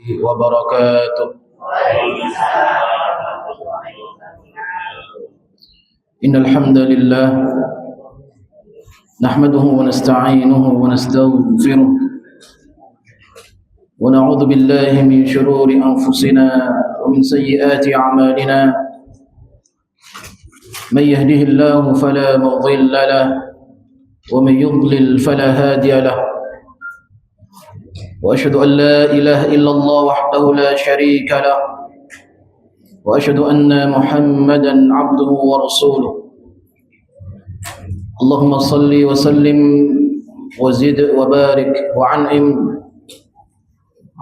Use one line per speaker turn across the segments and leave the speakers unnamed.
وبركاته. إن الحمد لله نحمده ونستعينه ونستغفره ونعوذ بالله من شرور أنفسنا ومن سيئات أعمالنا. من يهده الله فلا مضل له ومن يضلل فلا هادي له. وأشهد أن لا إله إلا الله وحده لا شريك له وأشهد أن محمدا عبده ورسوله. اللهم صل وسلم وزد وبارك وعنعم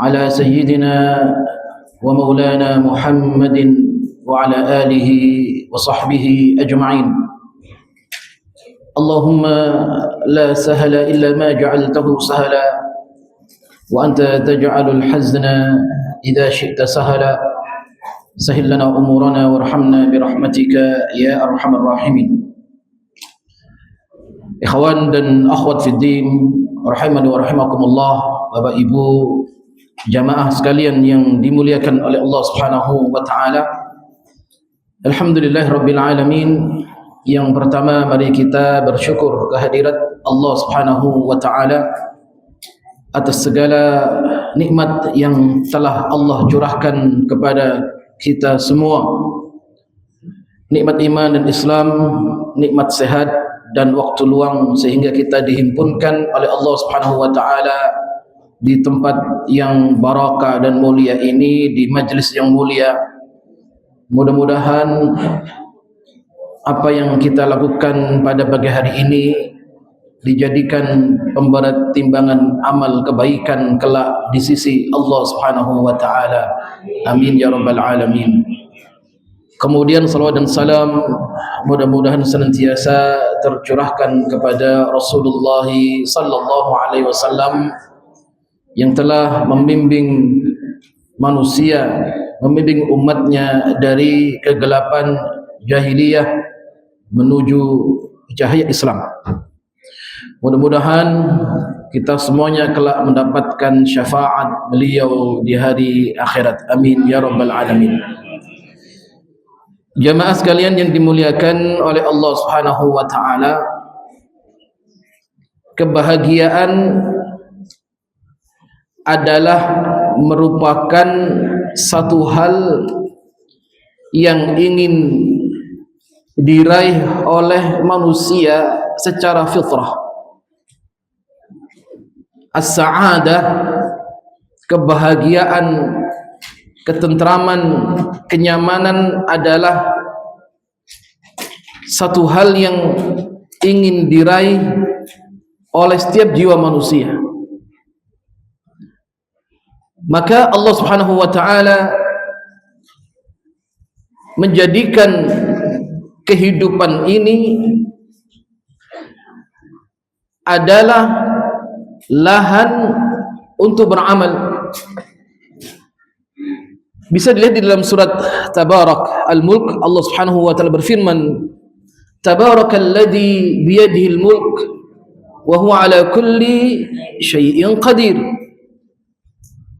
على سيدنا ومولانا محمد وعلى آله وصحبه أجمعين. اللهم لا سهل إلا ما جعلته سهلا وأنت تجعل الحزن إذا شئت سهلا. سهل لنا أمورنا وارحمنا برحمتك يا أرحم الراحمين. Ikhwan dan akhwat fiddin, rahimani wa rahimakumullah, Bapak Ibu jamaah sekalian yang dimuliakan oleh Allah Subhanahu wa taala. Alhamdulillahirabbil alamin. Yang pertama, mari kita bersyukur kehadirat Allah Subhanahu wa taala atas segala nikmat yang telah Allah curahkan kepada kita semua. Nikmat iman dan Islam, nikmat sehat dan waktu luang sehingga kita dihimpunkan oleh Allah Subhanahu wa taala di tempat yang barakah dan mulia ini, di majlis yang mulia. Mudah-mudahan apa yang kita lakukan pada pagi hari ini dijadikan pemberat timbangan amal kebaikan kelak di sisi Allah Subhanahu wa taala. Amin ya rabbal alamin. Kemudian salawat dan salam mudah-mudahan senantiasa tercurahkan kepada Rasulullah sallallahu alaihi wasallam yang telah membimbing manusia, membimbing umatnya dari kegelapan jahiliyah menuju cahaya Islam. Mudah-mudahan kita semuanya kelak mendapatkan syafaat beliau di hari akhirat. Amin ya rabbal alamin. Jamaah sekalian yang dimuliakan oleh Allah Subhanahu wa taala, kebahagiaan adalah merupakan satu hal yang ingin diraih oleh manusia secara fitrah. As-sa'adah, kebahagiaan, ketentraman, kenyamanan adalah satu hal yang ingin diraih oleh setiap jiwa manusia. Maka Allah Subhanahu wa taala menjadikan kehidupan ini adalah lahan untuk beramal. Bisa dilihat di dalam surat Tabarak Al-Mulk, Allah Subhanahu wa taala berfirman, Tabarakalladzi biyadihi al-mulk wa huwa ala kulli syai'in qadir.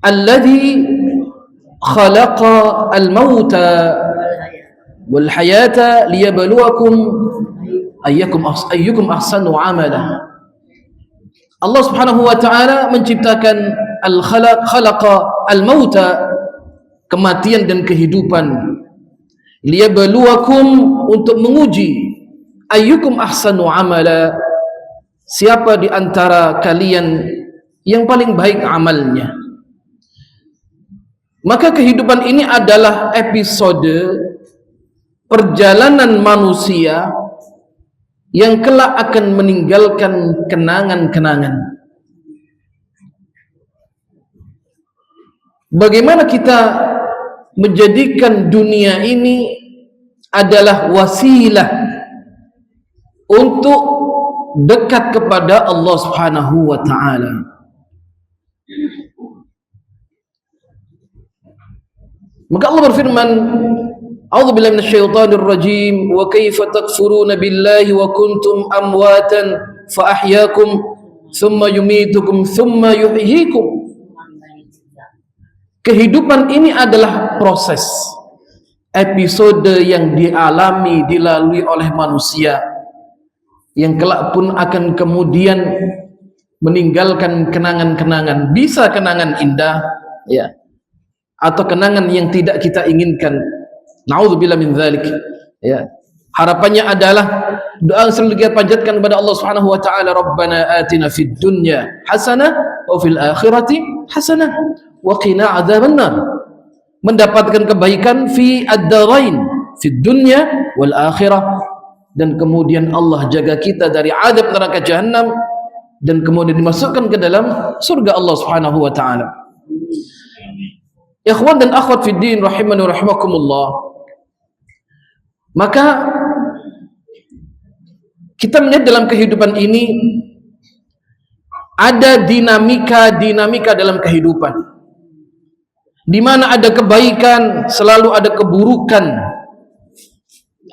Alladzi khalaqa al-mauta wal hayata liyabluwakum ayyukum ahsanu amala. Allah Subhanahu wa taala menciptakan khalaqa al-mauta, kematian dan kehidupan, liyabluwakum, untuk menguji, ayyukum ahsanu amala, siapa di antara kalian yang paling baik amalnya. Maka kehidupan ini adalah episode perjalanan manusia yang kelak akan meninggalkan kenangan-kenangan. Bagaimana kita menjadikan dunia ini adalah wasilah untuk dekat kepada Allah Subhanahu wa taala. Maka Allah berfirman, A'udzubillahi minasyaitonir rajim, wa kaifa takfuruna billahi wa kuntum amwatan fa ahyaakum thumma yumitukum thumma yuhyikum. Kehidupan ini adalah proses, episode yang dilalui oleh manusia, yang kelak pun akan kemudian meninggalkan kenangan-kenangan, bisa kenangan indah, ya, atau kenangan yang tidak kita inginkan. Na'udzubillah min dzalik. Ya. Harapannya adalah doa yang selalu kita panjatkan kepada Allah Subhanahu wa taala, Rabbana atina fid dunya hasanah wa fil akhirati hasanah wa qina adzabannar. Mendapatkan kebaikan fi ad-darain, fid dunya wal akhirah, dan kemudian Allah jaga kita dari azab neraka jahanam, dan kemudian dimasukkan ke dalam surga Allah Subhanahu wa taala. Ikhwan dan akhwat fid din rahimani wa rahimakumullah. Maka kita melihat dalam kehidupan ini ada dinamika dalam kehidupan, di mana ada kebaikan selalu ada keburukan,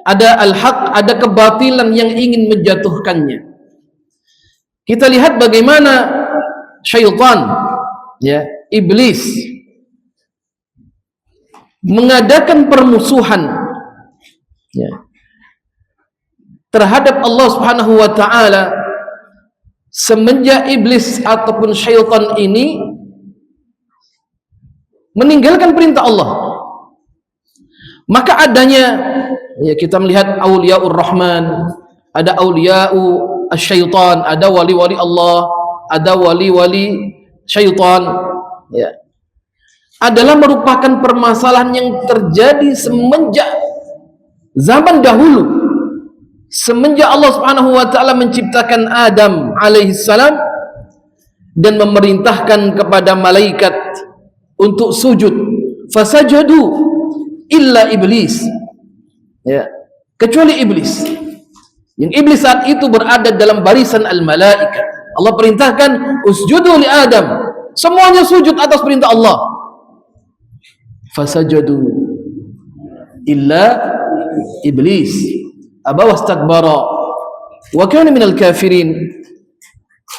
ada al-haq, ada kebatilan yang ingin menjatuhkannya. Kita lihat bagaimana syaitan, ya, iblis mengadakan permusuhan, ya, terhadap Allah Subhanahu wa taala semenjak iblis ataupun syaitan ini meninggalkan perintah Allah. Maka adanya, ya, kita melihat auliaur rahman, ada auliau syaitan, ada wali-wali Allah, ada wali-wali syaitan, ya, adalah merupakan permasalahan yang terjadi semenjak zaman dahulu, semenjak Allah Subhanahu wa taala menciptakan Adam alaihissalam dan memerintahkan kepada malaikat untuk sujud, fasajadu illa iblis, ya, kecuali iblis. Yang iblis saat itu berada dalam barisan al-malaikat. Allah perintahkan usjudu li Adam, semuanya sujud atas perintah Allah. Fasajadu illa iblis aba wastakbara wa kana minal kafirin.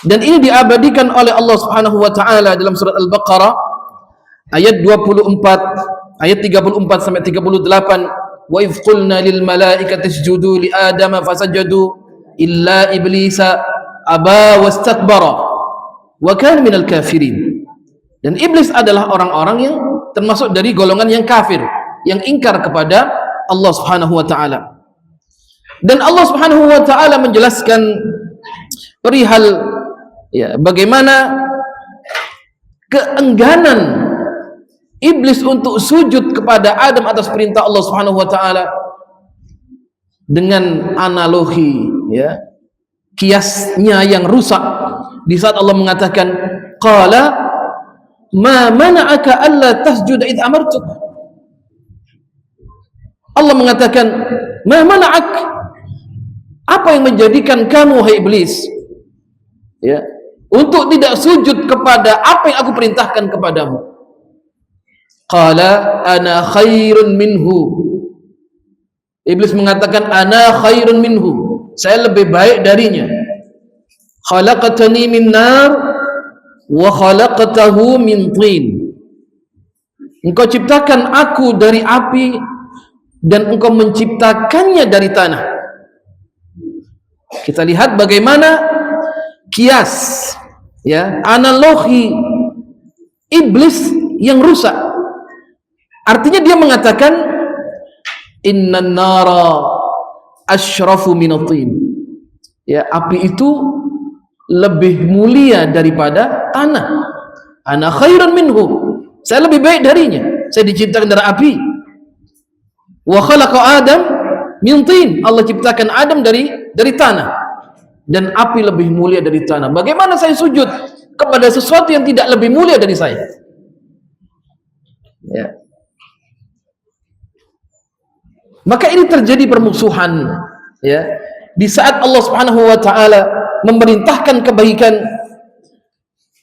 Dan ini diabadikan oleh Allah Subhanahu wa taala dalam surat Al-Baqarah ayat 24, ayat 34 sampai 38. Wa idh qulna lil malaikati isjudu li adama fasajadu illa iblisa aba wastakbara wa kana minal kafirin. Dan iblis adalah orang-orang yang termasuk dari golongan yang kafir, yang ingkar kepada Allah Subhanahu wa taala. Dan Allah Subhanahu wa taala menjelaskan perihal, ya, bagaimana keengganan iblis untuk sujud kepada Adam atas perintah Allah Subhanahu wa taala dengan analogi, ya, kiasnya yang rusak. Di saat Allah mengatakan qala ma mana'aka alla tasjuda id amartuk. Allah mengatakan ma mana'ak, apa yang menjadikan kamu hai iblis, ya, untuk tidak sujud kepada apa yang aku perintahkan kepadamu. Qala ana khairun minhu. Iblis mengatakan ana khairun minhu, saya lebih baik darinya. Khalaqtani min nar wa khalaqtahu min tin. Engkau ciptakan aku dari api dan engkau menciptakannya dari tanah. Kita lihat bagaimana kias, ya, analogi iblis yang rusak. Artinya dia mengatakan innan nara asyrafu minatin, ya, api itu lebih mulia daripada tanah. Ana khairun minhu, saya lebih baik darinya, saya diciptakan dari api. Wa khalaqa Adam min tin, Allah ciptakan Adam dari tanah, dan api lebih mulia dari tanah. Bagaimana saya sujud kepada sesuatu yang tidak lebih mulia dari saya? Ya. Maka ini terjadi permusuhan, ya, di saat Allah Subhanahu wa taala memerintahkan kebaikan,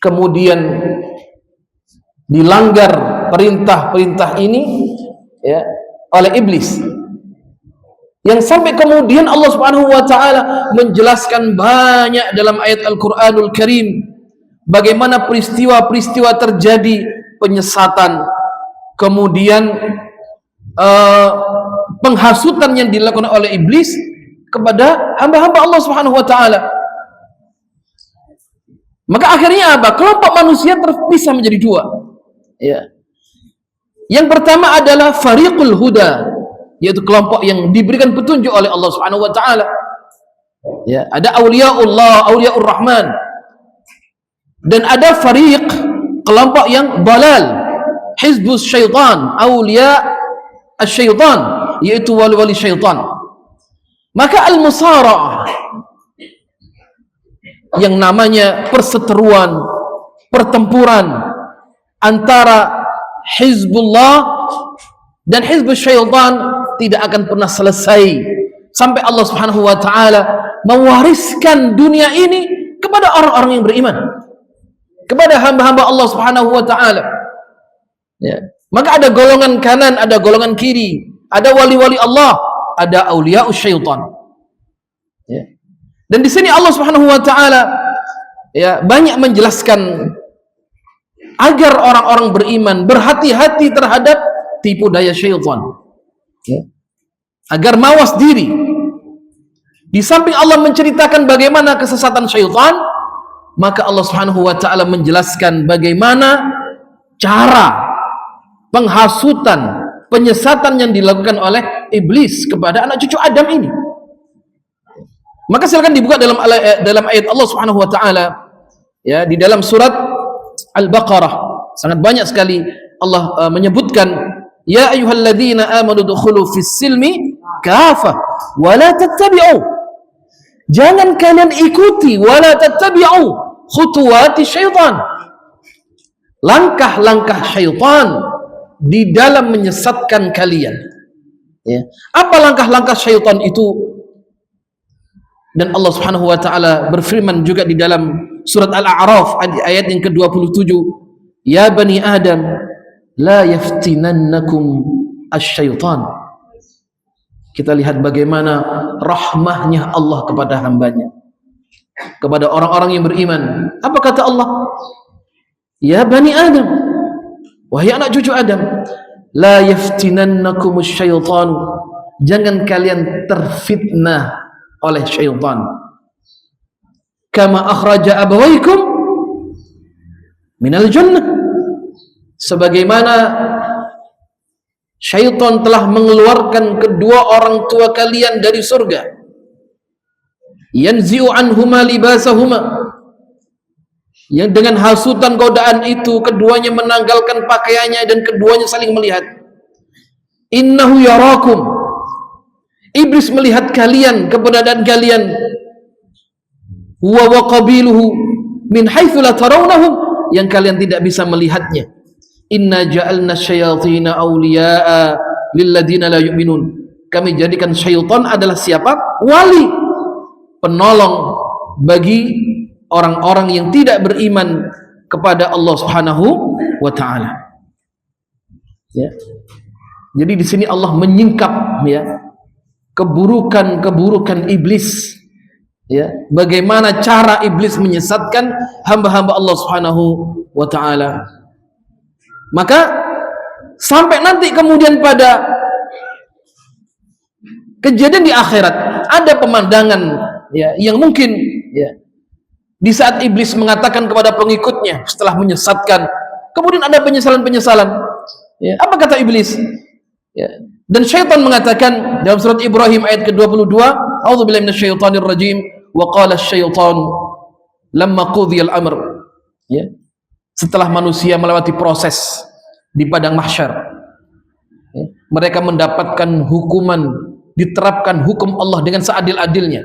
kemudian dilanggar perintah-perintah ini, ya, oleh iblis, yang sampai kemudian Allah Subhanahu wa taala menjelaskan banyak dalam ayat Al-Qur'anul Karim bagaimana peristiwa-peristiwa terjadi penyesatan, kemudian penghasutan yang dilakukan oleh iblis kepada hamba-hamba Allah Subhanahu wa taala. Maka akhirnya apa? Kelompok manusia terpisah menjadi dua. Ya. Yang pertama adalah fariqul huda, yaitu kelompok yang diberikan petunjuk oleh Allah Subhanahu wa taala. Ya, ada auliaullah, auliaur rahman. Dan ada fariq, kelompok yang dalal, hizbus syaitan, aulia asy-syaitan, yaitu wali-wali syaitan. Maka al-musara'ah, yang namanya perseteruan, pertempuran antara hizbullah dan hizbus syaitan tidak akan pernah selesai sampai Allah Subhanahu wa taala mewariskan dunia ini kepada orang-orang yang beriman, kepada hamba-hamba Allah Subhanahu wa taala. Ya. Maka ada golongan kanan, ada golongan kiri, ada wali-wali Allah, ada auliaus syaitan. Ya. Dan di sini Allah Subhanahu wa taala ya banyak menjelaskan agar orang-orang beriman berhati-hati terhadap tipu daya syaitan. Ya. Agar mawas diri. Di samping Allah menceritakan bagaimana kesesatan syaitan, maka Allah Subhanahu wa taala menjelaskan bagaimana cara penghasutan, penyesatan yang dilakukan oleh iblis kepada anak cucu Adam ini. Maka silakan dibuka dalam ayat Allah Subhanahu wa taala ya, di dalam surat Al-Baqarah. Sangat banyak sekali Allah menyebutkan, ya ayyuhalladzina amanu dukhulu fis silmi kafah wa la tattabi'u. Jangan kalian ikuti wa la tattabi'u khutuwati syaitan. Langkah-langkah syaitan di dalam menyesatkan kalian. Ya. Apa langkah-langkah syaitan itu? Dan Allah Subhanahu wa taala berfirman juga di dalam surat Al-A'raf ayat yang ke-27, ya bani Adam la yaftinannakum asy-syaitan. Kita lihat bagaimana rahmahnya Allah kepada hambanya, kepada orang-orang yang beriman. Apa kata Allah? Ya bani Adam, wahai anak cucu Adam, la yaftinannakum asy-syaitan. Jangan kalian terfitnah oleh syaitan. Kama akhraja abawaikum minal jannah. Sebagaimana syaitan telah mengeluarkan kedua orang tua kalian dari surga. Yanzi'u anhuma libasahuma. Yang dengan hasutan godaan itu keduanya menanggalkan pakaiannya dan keduanya saling melihat. Innahu yarakum. Iblis melihat kalian, keberadaan kalian, wa qabiluhu min haitsu la tarawnahum, yang kalian tidak bisa melihatnya. Inna ja'alna syayatina awliya'a lilladina la yu'minun. Kami jadikan syaitan adalah siapa? Wali, penolong bagi orang-orang yang tidak beriman kepada Allah Subhanahu wa taala. Ya. Jadi di sini Allah menyingkap ya keburukan-keburukan iblis, ya, bagaimana cara iblis menyesatkan hamba-hamba Allah Subhanahu wa taala. Maka sampai nanti kemudian pada kejadian di akhirat ada pemandangan ya yang mungkin ya di saat iblis mengatakan kepada pengikutnya setelah menyesatkan, kemudian ada penyesalan-penyesalan. Ya, apa kata iblis? Ya. Dan syaitan mengatakan dalam surat Ibrahim ayat ke-22, a'udzubillahi minasyaitonir rajim, wa qala asy-syaitanu lamma qudhiya al-amr. Ya. Setelah manusia melewati proses di padang mahsyar, ya, mereka mendapatkan hukuman, diterapkan hukum Allah dengan seadil-adilnya.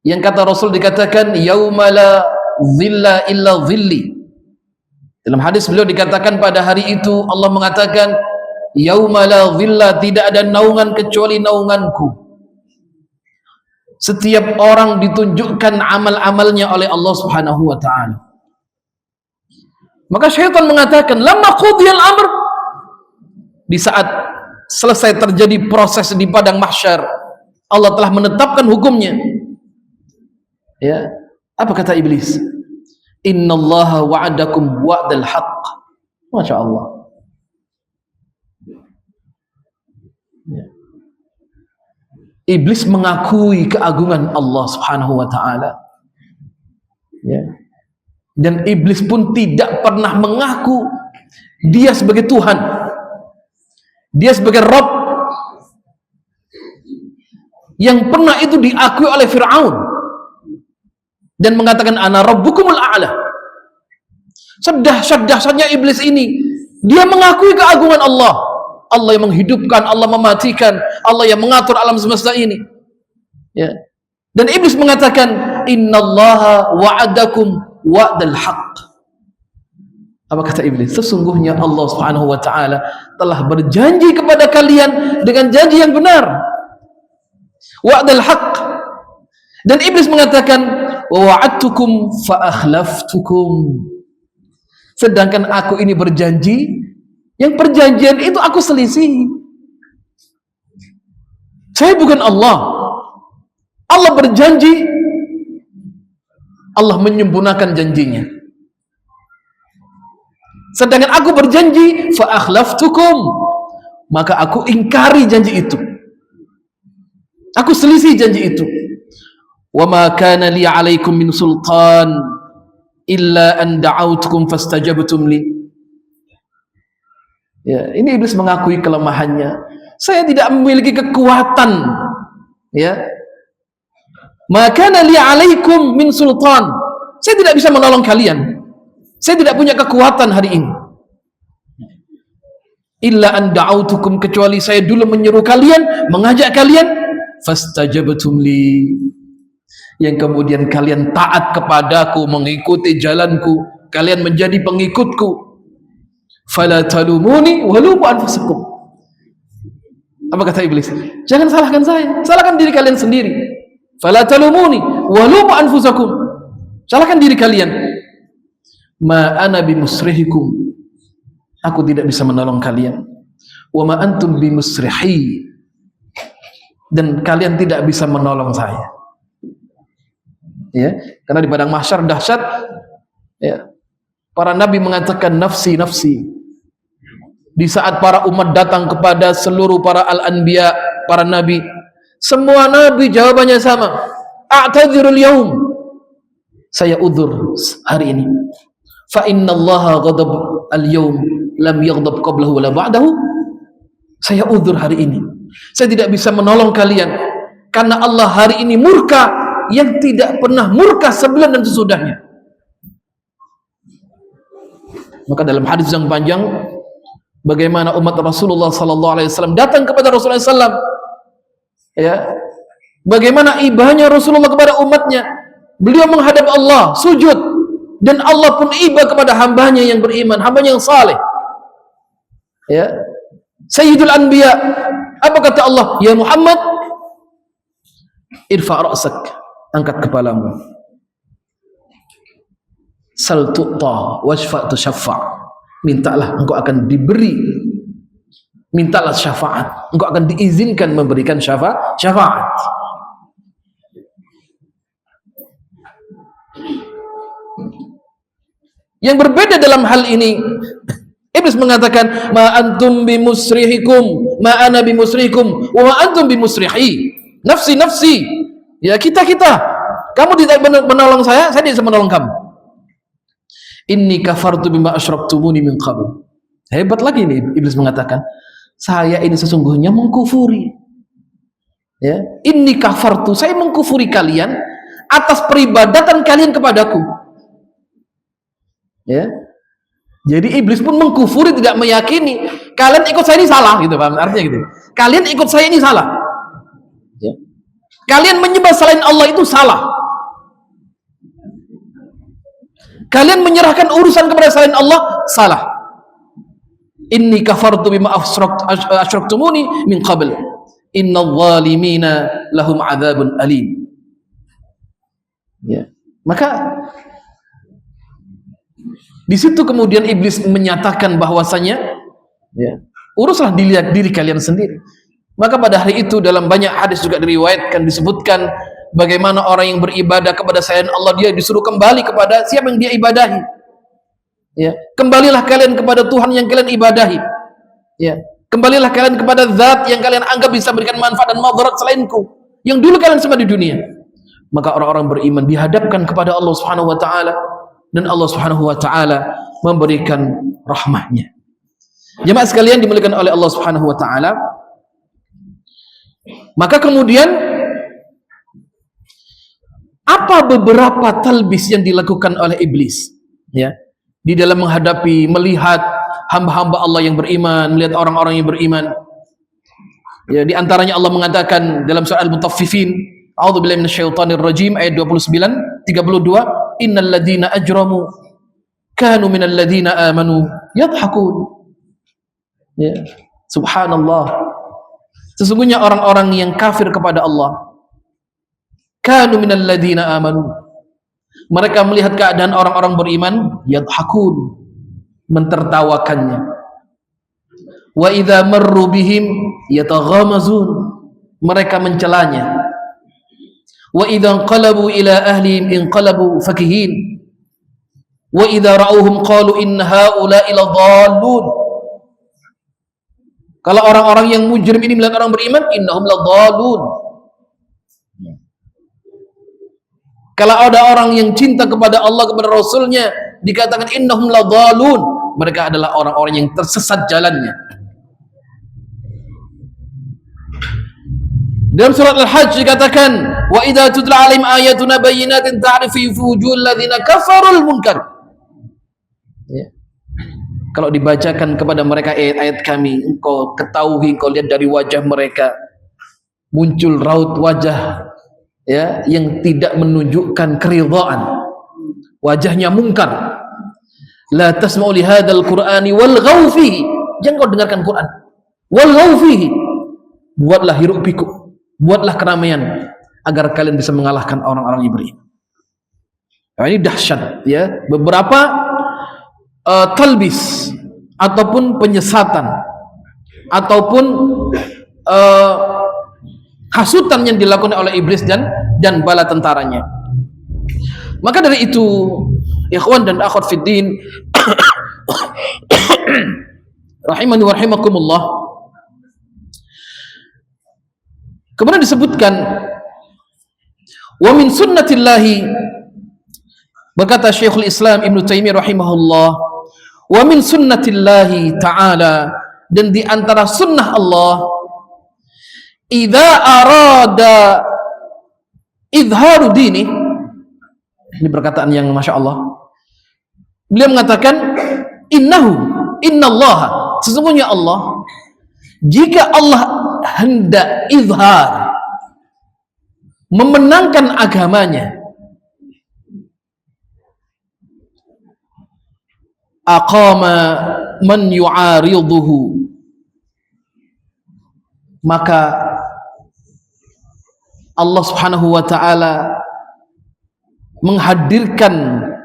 Yang kata Rasul dikatakan yauma la dhilla illa dhilli. Dalam hadis beliau dikatakan pada hari itu Allah mengatakan yauma la dhilla, tidak ada naungan kecuali naunganku. Setiap orang ditunjukkan amal-amalnya oleh Allah Subhanahu wa taala. Maka syaitan mengatakan lamma qudiyal amr, di saat selesai terjadi proses di padang mahsyar, Allah telah menetapkan hukumnya. Ya, apa kata iblis? Innallaha wa'adakum wa'dal haqq. Masya Allah. Iblis mengakui keagungan Allah Subhanahu wa taala. Ya. Dan iblis pun tidak pernah mengaku dia sebagai Tuhan. Dia sebagai Rabb. Yang pernah itu diakui oleh Fir'aun dan mengatakan ana rabbukumul a'la. Sedahsyat-dahsyatnya iblis ini, dia mengakui keagungan Allah. Allah yang menghidupkan, Allah mematikan, Allah yang mengatur alam semesta ini. Ya. Dan iblis mengatakan innallaha wa'adakum wa'dal haqq. Apa kata iblis? Sesungguhnya Allah Subhanahu wa taala telah berjanji kepada kalian dengan janji yang benar. Wa'dal haqq. Dan iblis mengatakan wa wa'adtukum fa akhlaftukum. Sedangkan aku ini berjanji, yang perjanjian itu aku selisih. Saya bukan Allah. Allah berjanji, Allah menyempurnakan janjinya. Sedangkan aku berjanji, fa akhlaftukum, maka aku ingkari janji itu. Aku selisih janji itu. Wa ma kana li 'alaikum min sultan illa an da'awtukum fastajabtum li. Ya, ini iblis mengakui kelemahannya. Saya tidak memiliki kekuatan. Ya. Maka li 'alaikum min sultan. Saya tidak bisa menolong kalian. Saya tidak punya kekuatan hari ini. Illa an da'autukum, kecuali saya dulu menyeru kalian, mengajak kalian, fastajabtum li. Yang kemudian kalian taat kepadaku, mengikuti jalanku, kalian menjadi pengikutku. Fala talumuni walumu anfusakum. Apa kata iblis? Jangan salahkan saya, salahkan diri kalian sendiri. Fala talumuni walumu anfusakum. Salahkan diri kalian. Ma ana bimusrihikum. Aku tidak bisa menolong kalian. Wa ma antum bimusrihi. Dan kalian tidak bisa menolong saya. Ya, karena di padang mahsyar dahsyat. Ya. Para nabi mengatakan nafsi nafsi. Di saat para umat datang kepada seluruh para al-anbiya, para nabi, semua nabi jawabannya sama. A'tadzirul yaum. Saya udzur hari ini. Fa innallaha ghadab al-yaum lam yaghdab qablahu wala ba'dahu. Saya udzur hari ini. Saya tidak bisa menolong kalian karena Allah hari ini murka yang tidak pernah murka sebelum dan sesudahnya. Maka dalam hadis yang panjang, bagaimana umat Rasulullah sallallahu alaihi wasallam datang kepada Rasulullah sallam, ya, bagaimana ibahnya Rasulullah kepada umatnya. Beliau menghadap Allah sujud, dan Allah pun iba kepada hambanya yang beriman, hambanya yang saleh. Ya, Sayyidul Anbiya. Apa kata Allah? Ya Muhammad, irfa' ra'sak, angkat kepalamu. Sal tu'ta washfa' tushaffa'. Mintalah, engkau akan diberi. Mintalah syafaat, engkau akan diizinkan memberikan syafaat. Yang berbeda dalam hal ini, iblis mengatakan ma antum bimusrihikum ma ana bimusrihikum wa ma antum bimusrihi. Nafsi nafsi. Ya, kita kamu tidak menolong saya tidak bisa menolong kamu. Inni kafartu bima asyraktumuni min qabl. Hebat lagi nih iblis mengatakan, saya ini sesungguhnya mengkufuri. Ya, inni kafartu, saya mengkufuri kalian atas peribadatan kalian kepadaku. Ya. Jadi iblis pun mengkufuri, tidak meyakini kalian ikut saya ini salah, gitu, paham artinya gitu. Kalian ikut saya ini salah. Ya. Kalian menyembah selain Allah itu salah. Kalian menyerahkan urusan kepada selain Allah salah. Inni kafartu bima asyraktumuni min qabl. Innal zalimina lahum adzabun alim. Ya. Maka di situ kemudian iblis menyatakan bahwasanya, ya, uruslah diri kalian sendiri. Maka pada hari itu dalam banyak hadis juga diriwayatkan, disebutkan bagaimana orang yang beribadah kepada selain Allah, dia disuruh kembali kepada siapa yang dia ibadahi. Ya, kembalilah kalian kepada Tuhan yang kalian ibadahi. Ya, kembalilah kalian kepada zat yang kalian anggap bisa berikan manfaat dan madarat selainku. yang dulu kalian sembah di dunia. Maka orang-orang beriman dihadapkan kepada Allah Subhanahu wa taala dan Allah Subhanahu wa taala memberikan rahmatnya. Jemaah sekalian dimuliakan oleh Allah Subhanahu wa taala. Maka kemudian apa beberapa talbis yang dilakukan oleh iblis, ya, di dalam menghadapi, melihat hamba-hamba Allah yang beriman, melihat orang-orang yang beriman. Ya, di antaranya Allah mengatakan dalam surah Al-Mutaffifin, A'udzubillahi minasyaitonir rajim, ayat 29, 32, innal ladzina ajramu kanu minal ladzina amanu yadhhakun. Ya, subhanallah. Sesungguhnya orang-orang yang kafir kepada Allah, kanu minal ladzina amanu, mereka melihat keadaan orang-orang beriman, yadhhakun, mentertawakannya. Wa idza marru bihim yataghamazun, mereka mencelanya. Wa idza inqalabu ila ahlihim inqalabu fakihin. Wa idza ra'awhum qalu inna haula'i ladallun. Kalau orang-orang yang mujrim ini melihat orang beriman, innahum ladallun. Kalau ada orang yang cinta kepada Allah, kepada Rasulnya, dikatakan innahum ladallun, mereka adalah orang-orang yang tersesat jalannya. Dalam surat Al-Hajj dikatakan, wa idza tutla 'alaihim ayatuna bayyinatin ta'rifu fi wujuhil ladzina kafarul munkar. Ya. Kalau dibacakan kepada mereka ayat-ayat kami, engkau ketahui, engkau lihat dari wajah mereka muncul raut wajah, ya, yang tidak menunjukkan keridhaan, wajahnya mungkar. La tasma'u li hadzal qur'ani walghaw fihi, jangan kau dengarkan Quran, walghaw fihi, buatlah hiruk pikuk, buatlah keramaian agar kalian bisa mengalahkan orang-orang yang beriman. Nah, ini dahsyat, ya, beberapa talbis ataupun penyesatan ataupun hasutan yang dilakukan oleh iblis dan bala tentaranya. Maka dari itu, ikhwan dan akhwat fiddin rahimani wa rahimakumullah, kemudian disebutkan wa min sunnatillahi, berkata Syekhul Islam Ibnu Taimiyah rahimahullah, wa min sunnatillahi ta'ala, dan di antara sunnah Allah, idza arada izharu dini, ini perkataan yang masya Allah, beliau mengatakan innallaha, sesungguhnya Allah, jika Allah hendak izhar, memenangkan agamanya, aqama man yu'ariduhu, maka Allah Subhanahu wa taala menghadirkan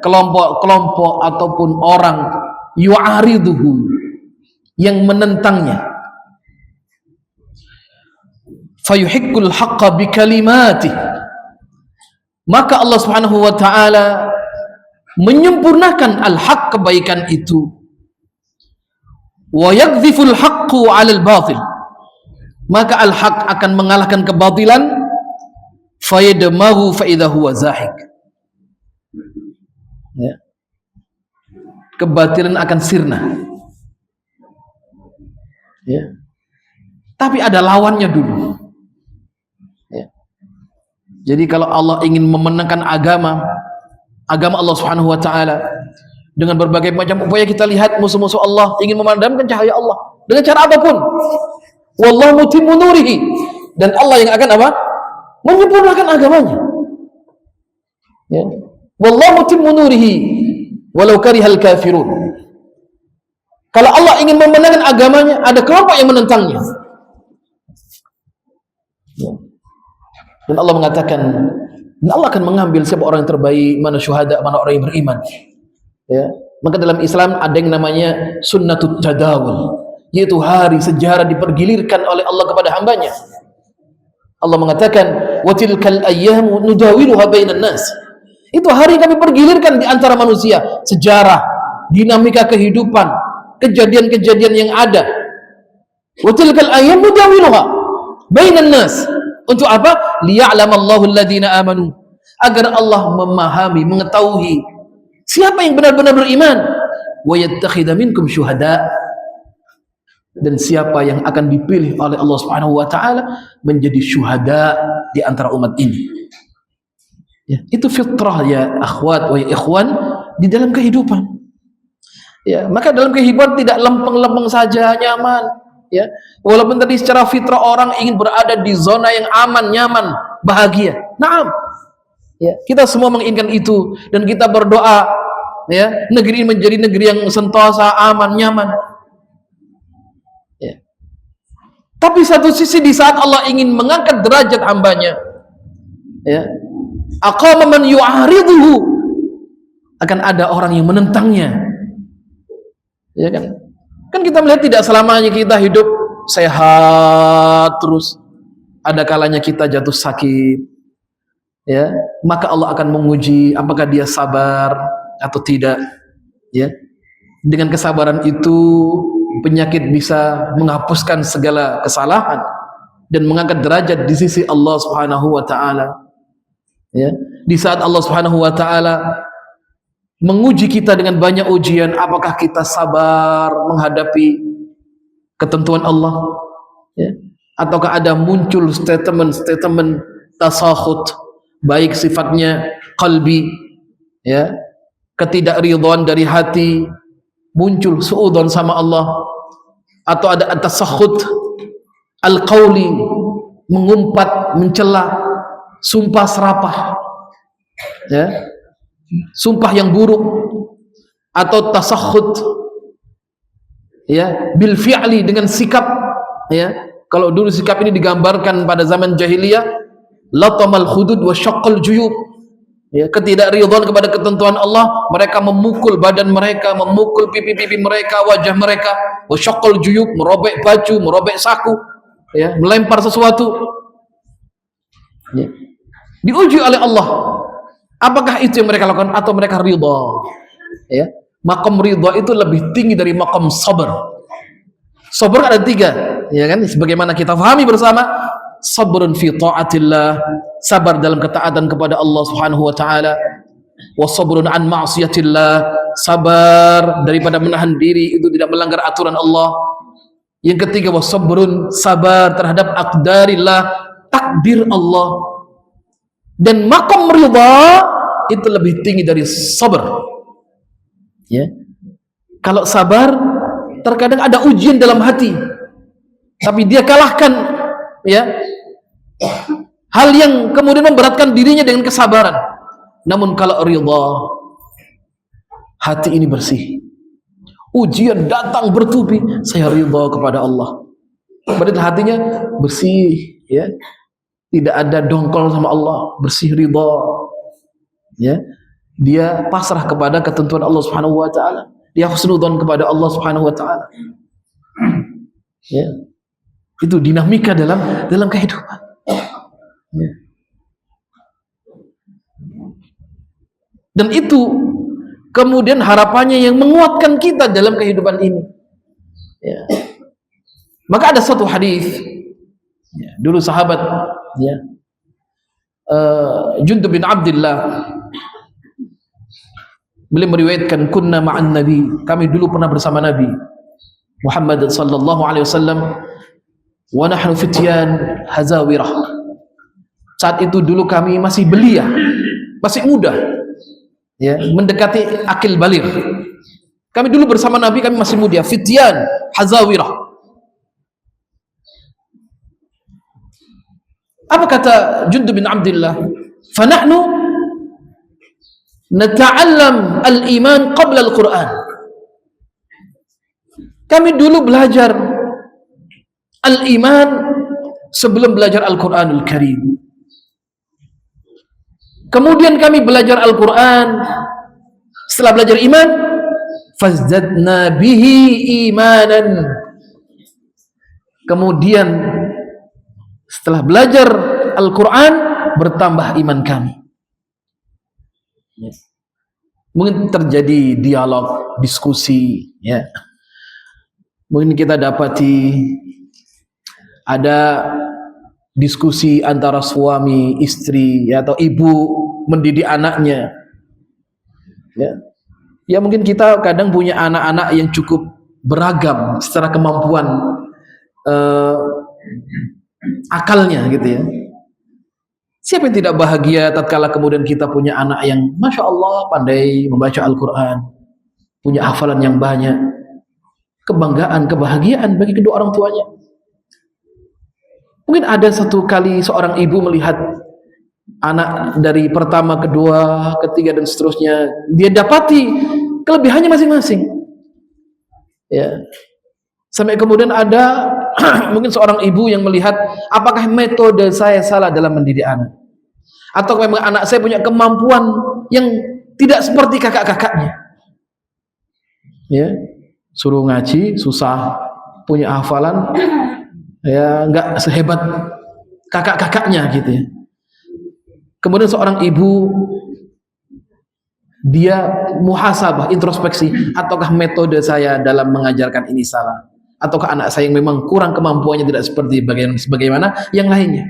kelompok-kelompok ataupun orang yu'ariduhu, yang menentangnya, fayuhiqqul haqqa bikalimatihi, maka Allah Subhanahu wa taala menyempurnakan al-haq, kebaikan itu, wa yakdziful haqqu 'alal batil, maka al-haq akan mengalahkan kebatilan, fayadmahu fa idza huwa zahik, ya, kebatilan akan sirna, ya, tapi ada lawannya dulu, ya. Jadi kalau Allah ingin memenangkan agama Allah Subhanahu wa taala, dengan berbagai macam upaya kita lihat musuh-musuh Allah ingin memadamkan cahaya Allah dengan cara apapun. Wallahu mutimmu nurihi, dan Allah yang akan apa? Menyempurnakan agamanya. Ya. Wallahu mutimmu nurihi walau karihal kafirun. Kalau Allah ingin memenangkan agamanya, ada kelompok yang menentangnya. Ya. Dan Allah mengatakan, dan Allah akan mengambil siapa orang yang terbaik, mana syuhada, mana orang yang beriman. Ya. Maka dalam Islam ada yang namanya sunnatut tadawul, yaitu hari sejarah dipergilirkan oleh Allah kepada hambanya. Allah mengatakan, wa tilkal ayyamu nudawiluha bainan nas, itu hari kami pergilirkan di antara manusia, sejarah, dinamika kehidupan, kejadian-kejadian yang ada. Wa tilkal ayyamu nudawiluha bainan nas, Untuk apa? Liya'lamallahu alladhina amanu, agar Allah memahami, mengetahui siapa yang benar-benar beriman, wa yattakhidha minkum syuhada, dan siapa yang akan dipilih oleh Allah Subhanahu wa taala menjadi syuhada di antara umat ini. Ya, itu fitrah ya akhwat wa ya ikhwan di dalam kehidupan. Ya, maka dalam kehidupan tidak lempeng-lempeng saja nyaman, ya. Walaupun tadi secara fitrah orang ingin berada di zona yang aman, nyaman, bahagia. Naam. Ya, kita semua menginginkan itu dan kita berdoa, ya, negeri ini menjadi negeri yang sentosa, aman, nyaman. Ya. Tapi satu sisi di saat Allah ingin mengangkat derajat hambanya, ya, aqama man yu'ariduhu, akan ada orang yang menentangnya. Ya kan? Kan kita melihat tidak selamanya kita hidup sehat terus. Ada kalanya kita jatuh sakit. Ya, maka Allah akan menguji apakah dia sabar atau tidak. Ya. Dengan kesabaran itu penyakit bisa menghapuskan segala kesalahan dan mengangkat derajat di sisi Allah Subhanahu wa taala. Ya. Di saat Allah Subhanahu wa taala menguji kita dengan banyak ujian, apakah kita sabar menghadapi ketentuan Allah, ya? Ataukah ada muncul statement tasakhut, baik sifatnya qalbi, ya, ketidakridhaan dari hati, muncul suudzon sama Allah, atau ada tasakhut al-qauli, mengumpat, mencela, sumpah serapah, ya, sumpah yang buruk, atau tasakhut, ya, bil fi'li, dengan sikap, ya. Kalau dulu sikap ini digambarkan pada zaman jahiliyah, latamal khudud wa syaqqal juyub, ya, ketidakridhaan kepada ketentuan Allah, mereka memukul badan mereka, memukul pipi-pipi mereka, wajah mereka, wa syaqqal juyub, merobek baju, merobek saku, ya, melempar sesuatu, ya. Diuji oleh Allah. Apakah itu yang mereka lakukan atau mereka ridha? Ya, maqam ridha itu lebih tinggi dari maqam sabar. Sabar ada 3, ya kan? Sebagaimana kita pahami bersama, sabrun fi taatillah, sabar dalam ketaatan kepada Allah Subhanahu wa taala, wa sabrun an ma'siyatillah, sabar daripada menahan diri itu tidak melanggar aturan Allah. Yang ketiga, wa sabrun, sabar terhadap aqdarillah, takdir Allah. Dan maqam ridha itu lebih tinggi dari sabar. Ya. Kalau sabar terkadang ada ujian dalam hati, tapi dia kalahkan, ya, hal yang kemudian memberatkan dirinya dengan kesabaran. Namun kalau ridha, hati ini bersih. Ujian datang bertubi, saya ridha kepada Allah. Berarti hatinya bersih, ya. Tidak ada dongkol sama Allah, bersih ridha, ya. Dia pasrah kepada ketentuan Allah Subhanahu wa taala, dia husnudzon kepada Allah Subhanahu wa taala, ya. Itu dinamika dalam kehidupan, ya. Dan itu kemudian harapannya yang menguatkan kita dalam kehidupan ini, ya. Maka ada satu hadis, ya, dulu sahabat, ya, Jundub bin Abdullah, beliau meriwayatkan, kunna ma'an Nabi, kami dulu pernah bersama Nabi Muhammad sallallahu alaihi wasallam, wa nahnu fityan hazawirah. Saat itu dulu kami masih belia, masih muda, ya, mendekati akil baligh. Kami dulu bersama Nabi, kami masih muda, fityan hazawirah. Apa kata Jundub bin Abdullah? Fanahnu nata'allam al-iman qabla al-Quran. Kami dulu belajar al-iman sebelum belajar Al-Quranul Karim. Kemudian kami belajar Al-Quran. Setelah belajar iman, fazdadna bihi imanan. Kemudian setelah belajar Al-Quran, bertambah iman kami. Mungkin terjadi dialog, diskusi, ya. Mungkin kita dapati ada diskusi antara suami istri ya, atau ibu mendidik anaknya ya. Ya mungkin kita kadang punya anak-anak yang cukup beragam secara kemampuan akalnya gitu ya. Siapa yang tidak bahagia tatkala kemudian kita punya anak yang Masya Allah pandai membaca Al-Quran, punya hafalan yang banyak, kebanggaan, kebahagiaan bagi kedua orang tuanya. Mungkin ada satu kali seorang ibu melihat anak dari pertama, kedua, ketiga dan seterusnya, dia dapati kelebihannya masing-masing ya. Sampai kemudian ada mungkin seorang ibu yang melihat apakah metode saya salah dalam mendidik anak, atau memang anak saya punya kemampuan yang tidak seperti kakak-kakaknya ya, suruh ngaji susah, punya hafalan ya nggak sehebat kakak-kakaknya gitu ya. Kemudian seorang ibu dia muhasabah, introspeksi, ataukah metode saya dalam mengajarkan ini salah, ataukah anak saya yang memang kurang kemampuannya tidak seperti bagaimana yang lainnya.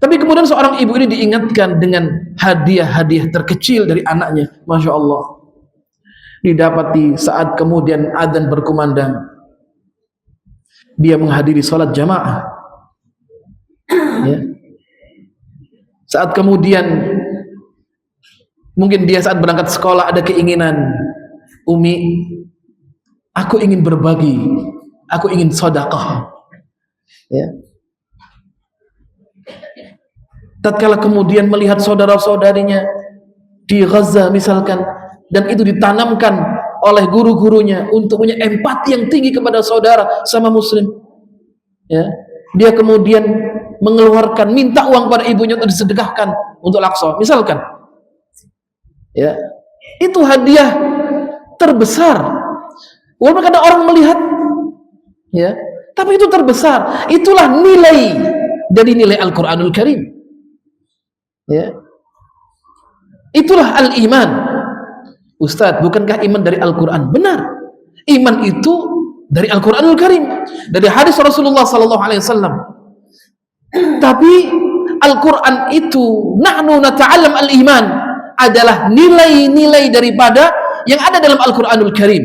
Tapi kemudian seorang ibu ini diingatkan dengan hadiah-hadiah terkecil dari anaknya. Masya Allah, didapati saat kemudian adzan berkumandang, dia menghadiri sholat jamaah ya. Saat kemudian mungkin dia saat berangkat sekolah ada keinginan, Umi, aku ingin berbagi, aku ingin sedekah ya. Tatkala kemudian melihat saudara-saudarinya di Gaza misalkan, dan itu ditanamkan oleh guru-gurunya untuk punya empati yang tinggi kepada saudara sama muslim ya, dia kemudian mengeluarkan, minta uang pada ibunya untuk disedekahkan untuk Al-Aqsa misalkan ya, itu hadiah terbesar. Walaupun kadang orang melihat ya, tapi itu terbesar. Itulah nilai dari nilai Al-Quranul Karim ya. Itulah al-iman. Ustadz, bukankah iman dari Al-Quran? Benar, iman itu dari Al-Quranul Karim, dari hadis Rasulullah SAW. Tapi Al-Quran itu, nahnu nata'allam al-iman, adalah nilai-nilai daripada yang ada dalam Al-Quranul Karim.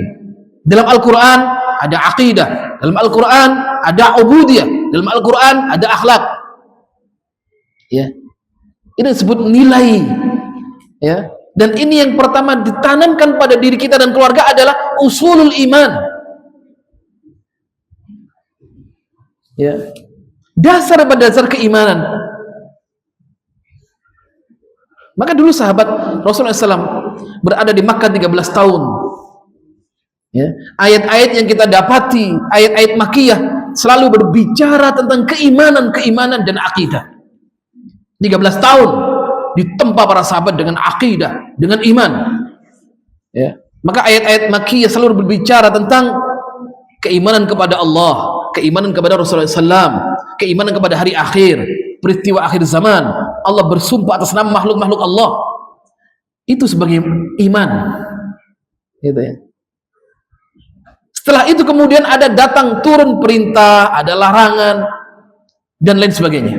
Dalam Al-Quran ada aqidah, dalam Al-Quran ada ubudiyah, dalam Al-Quran ada akhlak ya. Ini disebut nilai ya. Dan ini yang pertama ditanamkan pada diri kita dan keluarga adalah usulul iman ya, dasar pada dasar keimanan. Maka dulu sahabat Rasulullah SAW berada di Makkah 13 tahun ya. Ayat-ayat yang kita dapati, ayat-ayat Makkiyah, selalu berbicara tentang keimanan dan akidah. 13 tahun ditempa para sahabat dengan akidah, dengan iman ya. Maka ayat-ayat Makkiyah selalu berbicara tentang keimanan kepada Allah, keimanan kepada Rasulullah SAW, keimanan kepada hari akhir, peristiwa akhir zaman, Allah bersumpah atas nama makhluk-makhluk Allah, itu sebagai iman gitu ya. Setelah itu kemudian ada datang turun perintah, ada larangan dan lain sebagainya.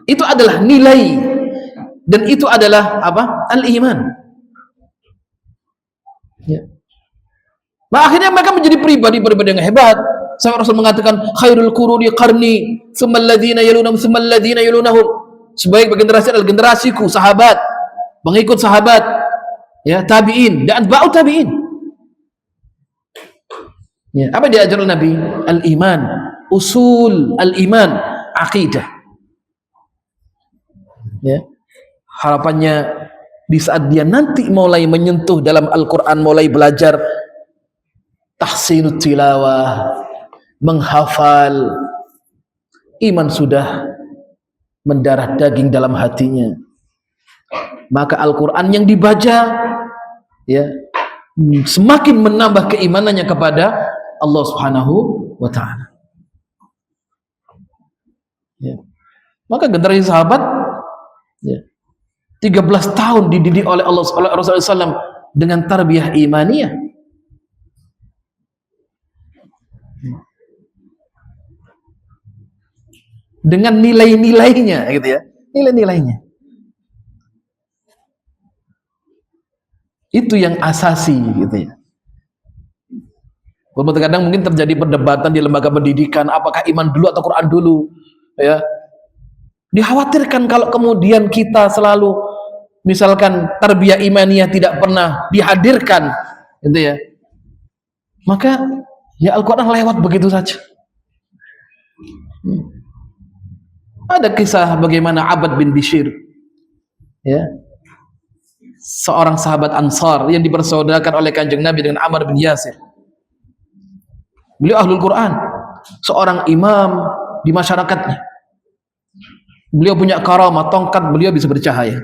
Itu adalah nilai, dan itu adalah apa? Al-iman ya. Nah, akhirnya mereka menjadi pribadi-pribadi yang hebat. Sampai Rasul mengatakan khairul quruni qarni, tsumma alladziina yalunahum, tsumma alladziina yalunahum. Sebaik generasi adalah generasiku, sahabat, pengikut sahabat ya, tabi'in dan atba'ut tabi'in ya. Apa diajar oleh Nabi? Al-iman, usul al-iman, aqidah ya. Harapannya di saat dia nanti mulai menyentuh dalam Al-Quran, mulai belajar tahsinut tilawah, menghafal, iman sudah mendarah daging dalam hatinya. Maka Al-Quran yang dibaca ya, semakin menambah keimanannya kepada Allah Subhanahu wa ta'ala ya. Maka generasi sahabat ya, 13 tahun dididik oleh Allah, oleh Rasulullah SAW dengan tarbiyah imaniyah. dengan nilai-nilainya gitu ya. Nilai-nilainya. Itu yang asasi gitu ya. Walaupun kadang mungkin terjadi perdebatan di lembaga pendidikan, apakah iman dulu atau Quran dulu, ya. Dikhawatirkan kalau kemudian kita selalu misalkan tarbiyah imaniyah tidak pernah dihadirkan, gitu ya. Maka ya Al-Quran lewat begitu saja. Ada kisah bagaimana Abbad bin Bishr, ya, seorang sahabat Ansar yang dipersaudarakan oleh Kanjeng Nabi dengan Ammar bin Yasir. Beliau ahlul Quran, seorang imam di masyarakatnya. Beliau punya karamah, tongkat beliau bisa bercahaya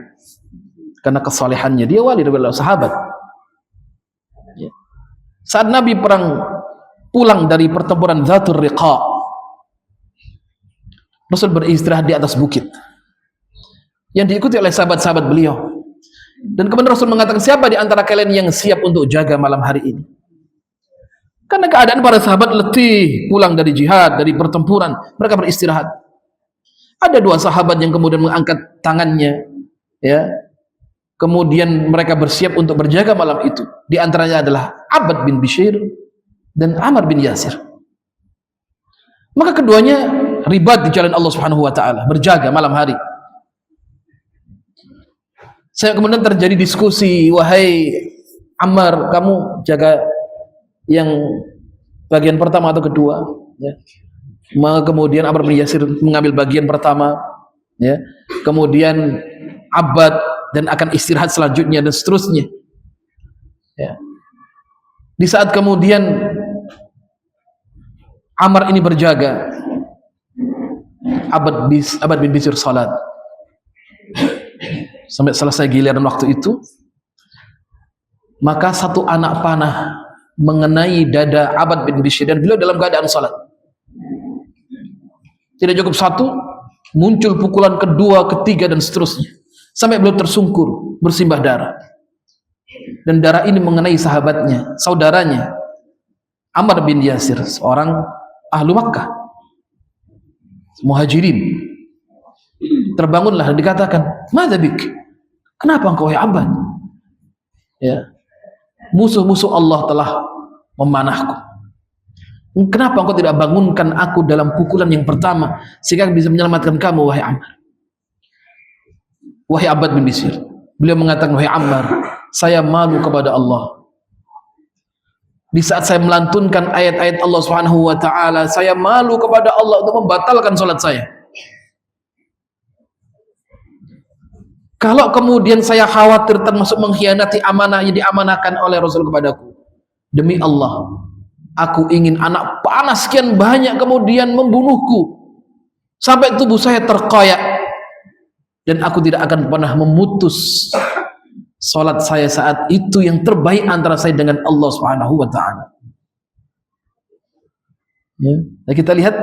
karena kesolehannya. Dia wali dari Allah, sahabat. Saat Nabi pulang dari pertempuran Zatul Riqa, Rasul beristirahat di atas bukit yang diikuti oleh sahabat-sahabat beliau. Dan kemudian Rasul mengatakan, siapa di antara kalian yang siap untuk jaga malam hari ini? Karena keadaan para sahabat letih, pulang dari jihad, dari pertempuran, mereka beristirahat. Ada dua sahabat yang kemudian mengangkat tangannya, ya. Kemudian mereka bersiap untuk berjaga malam itu. Di antaranya adalah Abbad bin Bishr dan Ammar bin Yasir. Maka keduanya ribat di jalan Allah Subhanahu wa taala, berjaga malam hari. Saya kemudian terjadi diskusi, wahai Ammar, kamu jaga yang bagian pertama atau kedua, ya. Maka kemudian Ammar bin Yasir mengambil bagian pertama, ya. Kemudian Abbad dan akan istirahat selanjutnya dan seterusnya, ya. Di saat kemudian Ammar ini berjaga, Abbad bin Bishr salat sampai selesai giliran waktu itu. Maka satu anak panah mengenai dada Abbad bin Bishr dan beliau dalam keadaan salat. Tidak cukup satu, muncul pukulan kedua, ketiga dan seterusnya sampai beliau tersungkur, bersimbah darah. Dan darah ini mengenai sahabatnya, saudaranya Ammar bin Yasir, seorang ahlu Makkah, muhajirin. Terbangunlah dan dikatakan, "Madza bik? Kenapa engkau, wahai Abbad?" Ya. Musuh-musuh Allah telah memanahku. Kenapa engkau tidak bangunkan aku dalam pukulan yang pertama sehingga bisa menyelamatkan kamu, wahai Ammar? Wahai Abbad bin Bishr, beliau mengatakan, wahai Ammar, saya malu kepada Allah. Di saat saya melantunkan ayat-ayat Allah Subhanahu wa taala, saya malu kepada Allah untuk membatalkan salat saya. Kalau kemudian saya khawatir termasuk mengkhianati amanah yang diamanahkan oleh Rasul kepadaku, demi Allah, aku ingin anak panah sekian banyak kemudian membunuhku sampai tubuh saya terkoyak, dan aku tidak akan pernah memutus salat saya saat itu yang terbaik antara saya dengan Allah Subhanahu wa taala. Ya. Nah, kita lihat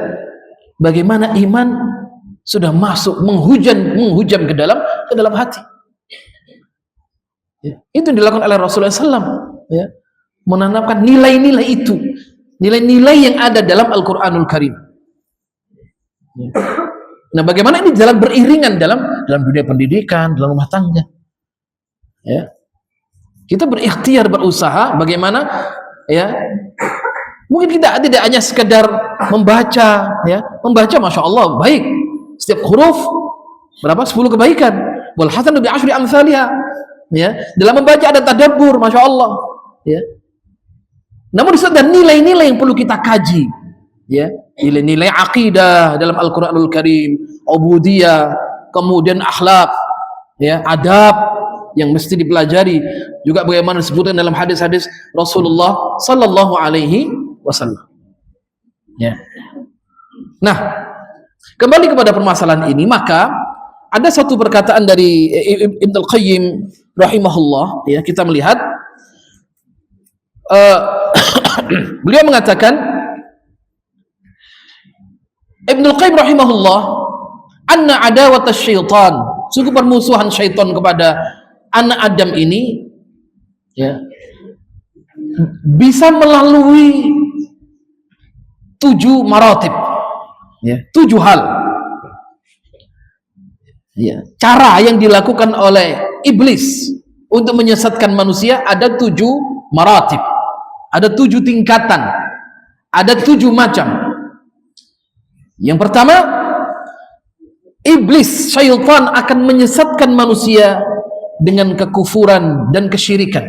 bagaimana iman sudah masuk menghujam ke dalam hati. Ya. Itu yang dilakukan oleh Rasulullah SAW, ya. Menanamkan nilai-nilai itu, nilai-nilai yang ada dalam Al-Qur'anul Karim. Ya. Nah, bagaimana ini jalan beriringan dalam dunia pendidikan, dalam rumah tangga. Ya. Kita berikhtiar, berusaha bagaimana, ya. Mungkin kita tidak hanya sekedar membaca, ya. Membaca Masya Allah baik, setiap huruf berapa? 10 kebaikan. Wal hasanatu bi asyri amsalihha. Ya. Dalam membaca ada tadabbur, Masya Allah, ya. Namun di sana nilai-nilai yang perlu kita kaji, ya. Nilai-nilai akidah dalam Al-Qur'anul Karim, ubudiyah, kemudian akhlak, ya, adab yang mesti dipelajari, juga bagaimana disebutkan dalam hadis-hadis Rasulullah sallallahu alaihi wasallam. Ya. Nah, kembali kepada permasalahan ini, maka ada satu perkataan dari Ibnul Qayyim rahimahullah, ya, kita melihat beliau mengatakan, Ibnul Qayyim rahimahullah, anna adawat syaitan, sungguh permusuhan syaitan kepada anak Adam ini, ya, bisa melalui 7 maratib, ya, 7 hal. Ya, cara yang dilakukan oleh iblis untuk menyesatkan manusia ada 7 maratib, ada 7 tingkatan, ada 7 macam. Yang pertama, iblis, syaitan akan menyesatkan manusia dengan kekufuran dan kesyirikan.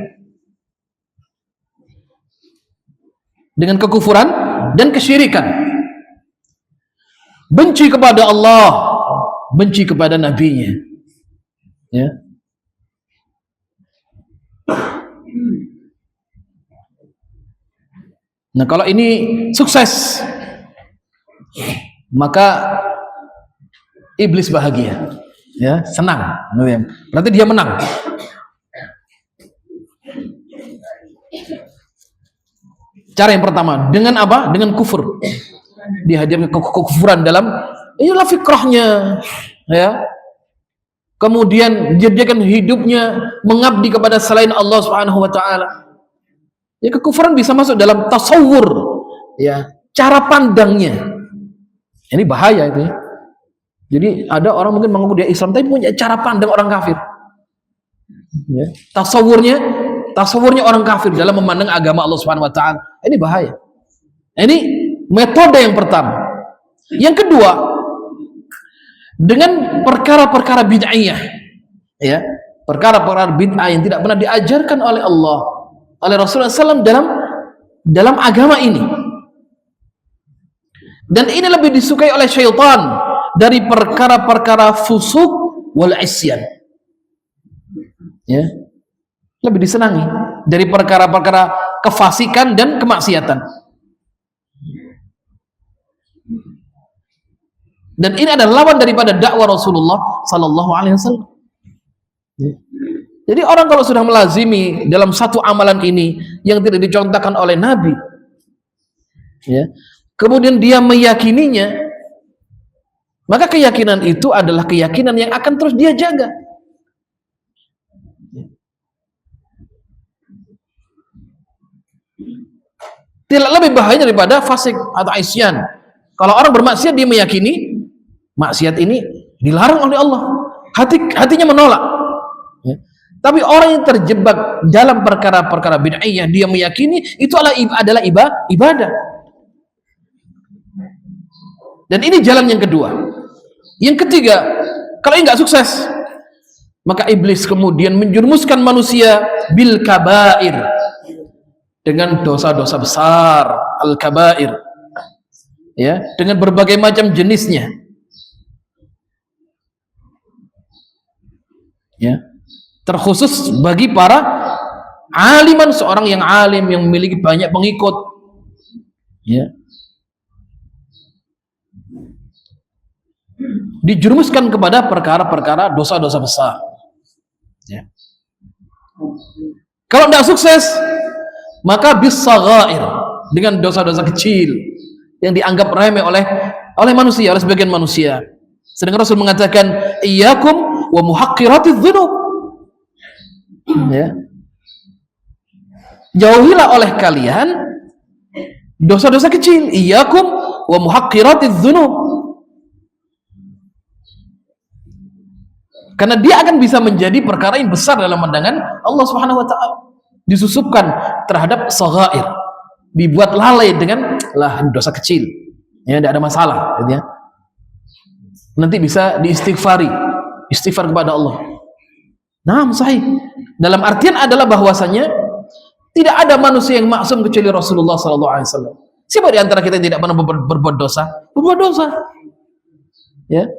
Dengan kekufuran dan kesyirikan. Benci kepada Allah, benci kepada nabinya. Ya. Nah, kalau ini sukses, maka iblis bahagia, ya, senang. Berarti dia menang. Cara yang pertama, dengan apa? Dengan kufur. Dihadirkan kekufuran dalam inilah fikrahnya, ya. Kemudian jadikan hidupnya mengabdi kepada selain Allah Subhanahu wa taala. Ya, kekufuran bisa masuk dalam tasawur, ya, cara pandangnya. Ini bahaya itu, ya. Jadi ada orang mungkin mengaku dia Islam tapi punya cara pandang orang kafir. Ya. Tasawurnya orang kafir dalam memandang agama Allah Subhanahu wa taala. Ini bahaya. Ini metode yang pertama. Yang kedua, dengan perkara-perkara bid'ahiyah, ya, perkara-perkara bid'ah yang tidak pernah diajarkan oleh Allah, oleh Rasulullah SAW dalam agama ini. Dan ini lebih disukai oleh syaitan dari perkara-perkara fusuk wal isyan. Ya. Lebih disenangi dari perkara-perkara kefasikan dan kemaksiatan. Dan ini adalah lawan daripada dakwah Rasulullah sallallahu alaihi wasallam. Jadi orang kalau sudah melazimi dalam satu amalan ini yang tidak dicontohkan oleh Nabi, ya, kemudian dia meyakininya, maka keyakinan itu adalah keyakinan yang akan terus dia jaga. Tidak lebih bahaya daripada fasik atau isyan. Kalau orang bermaksiat dia meyakini maksiat ini dilarang oleh Allah, hatinya menolak. Ya. Tapi orang yang terjebak dalam perkara-perkara bid'ahiyah, dia meyakini itu adalah ibadah. Dan ini jalan yang kedua. Yang ketiga, kalau enggak sukses, maka iblis kemudian menjerumuskan manusia bil kabair, dengan dosa-dosa besar, al-kabair, ya, dengan berbagai macam jenisnya, ya, terkhusus bagi para aliman, seorang yang alim yang memiliki banyak pengikut, ya, dijerumuskan kepada perkara-perkara dosa-dosa besar, ya. Kalau tidak sukses, maka bis-saghair, dengan dosa-dosa kecil yang dianggap remeh oleh manusia, oleh sebagian manusia. Sedangkan Rasul mengatakan, iyyakum wa muhaqqiratiz dzunub. Ya. Jauhilah oleh kalian dosa-dosa kecil. Iyyakum wa muhaqqiratiz dzunub. Karena dia akan bisa menjadi perkara yang besar dalam pandangan Allah Subhanahu wa taala. Disusupkan terhadap saghair, dibuat lalai dengan dosa kecil, ya, tidak ada masalah, gitu ya. Nanti bisa diistighfari, istighfar kepada Allah. Nah, sahih. Dalam artian adalah bahwasanya tidak ada manusia yang maksum kecuali Rasulullah SAW. Siapa di antara kita yang tidak pernah berbuat dosa? Berbuat dosa, ya.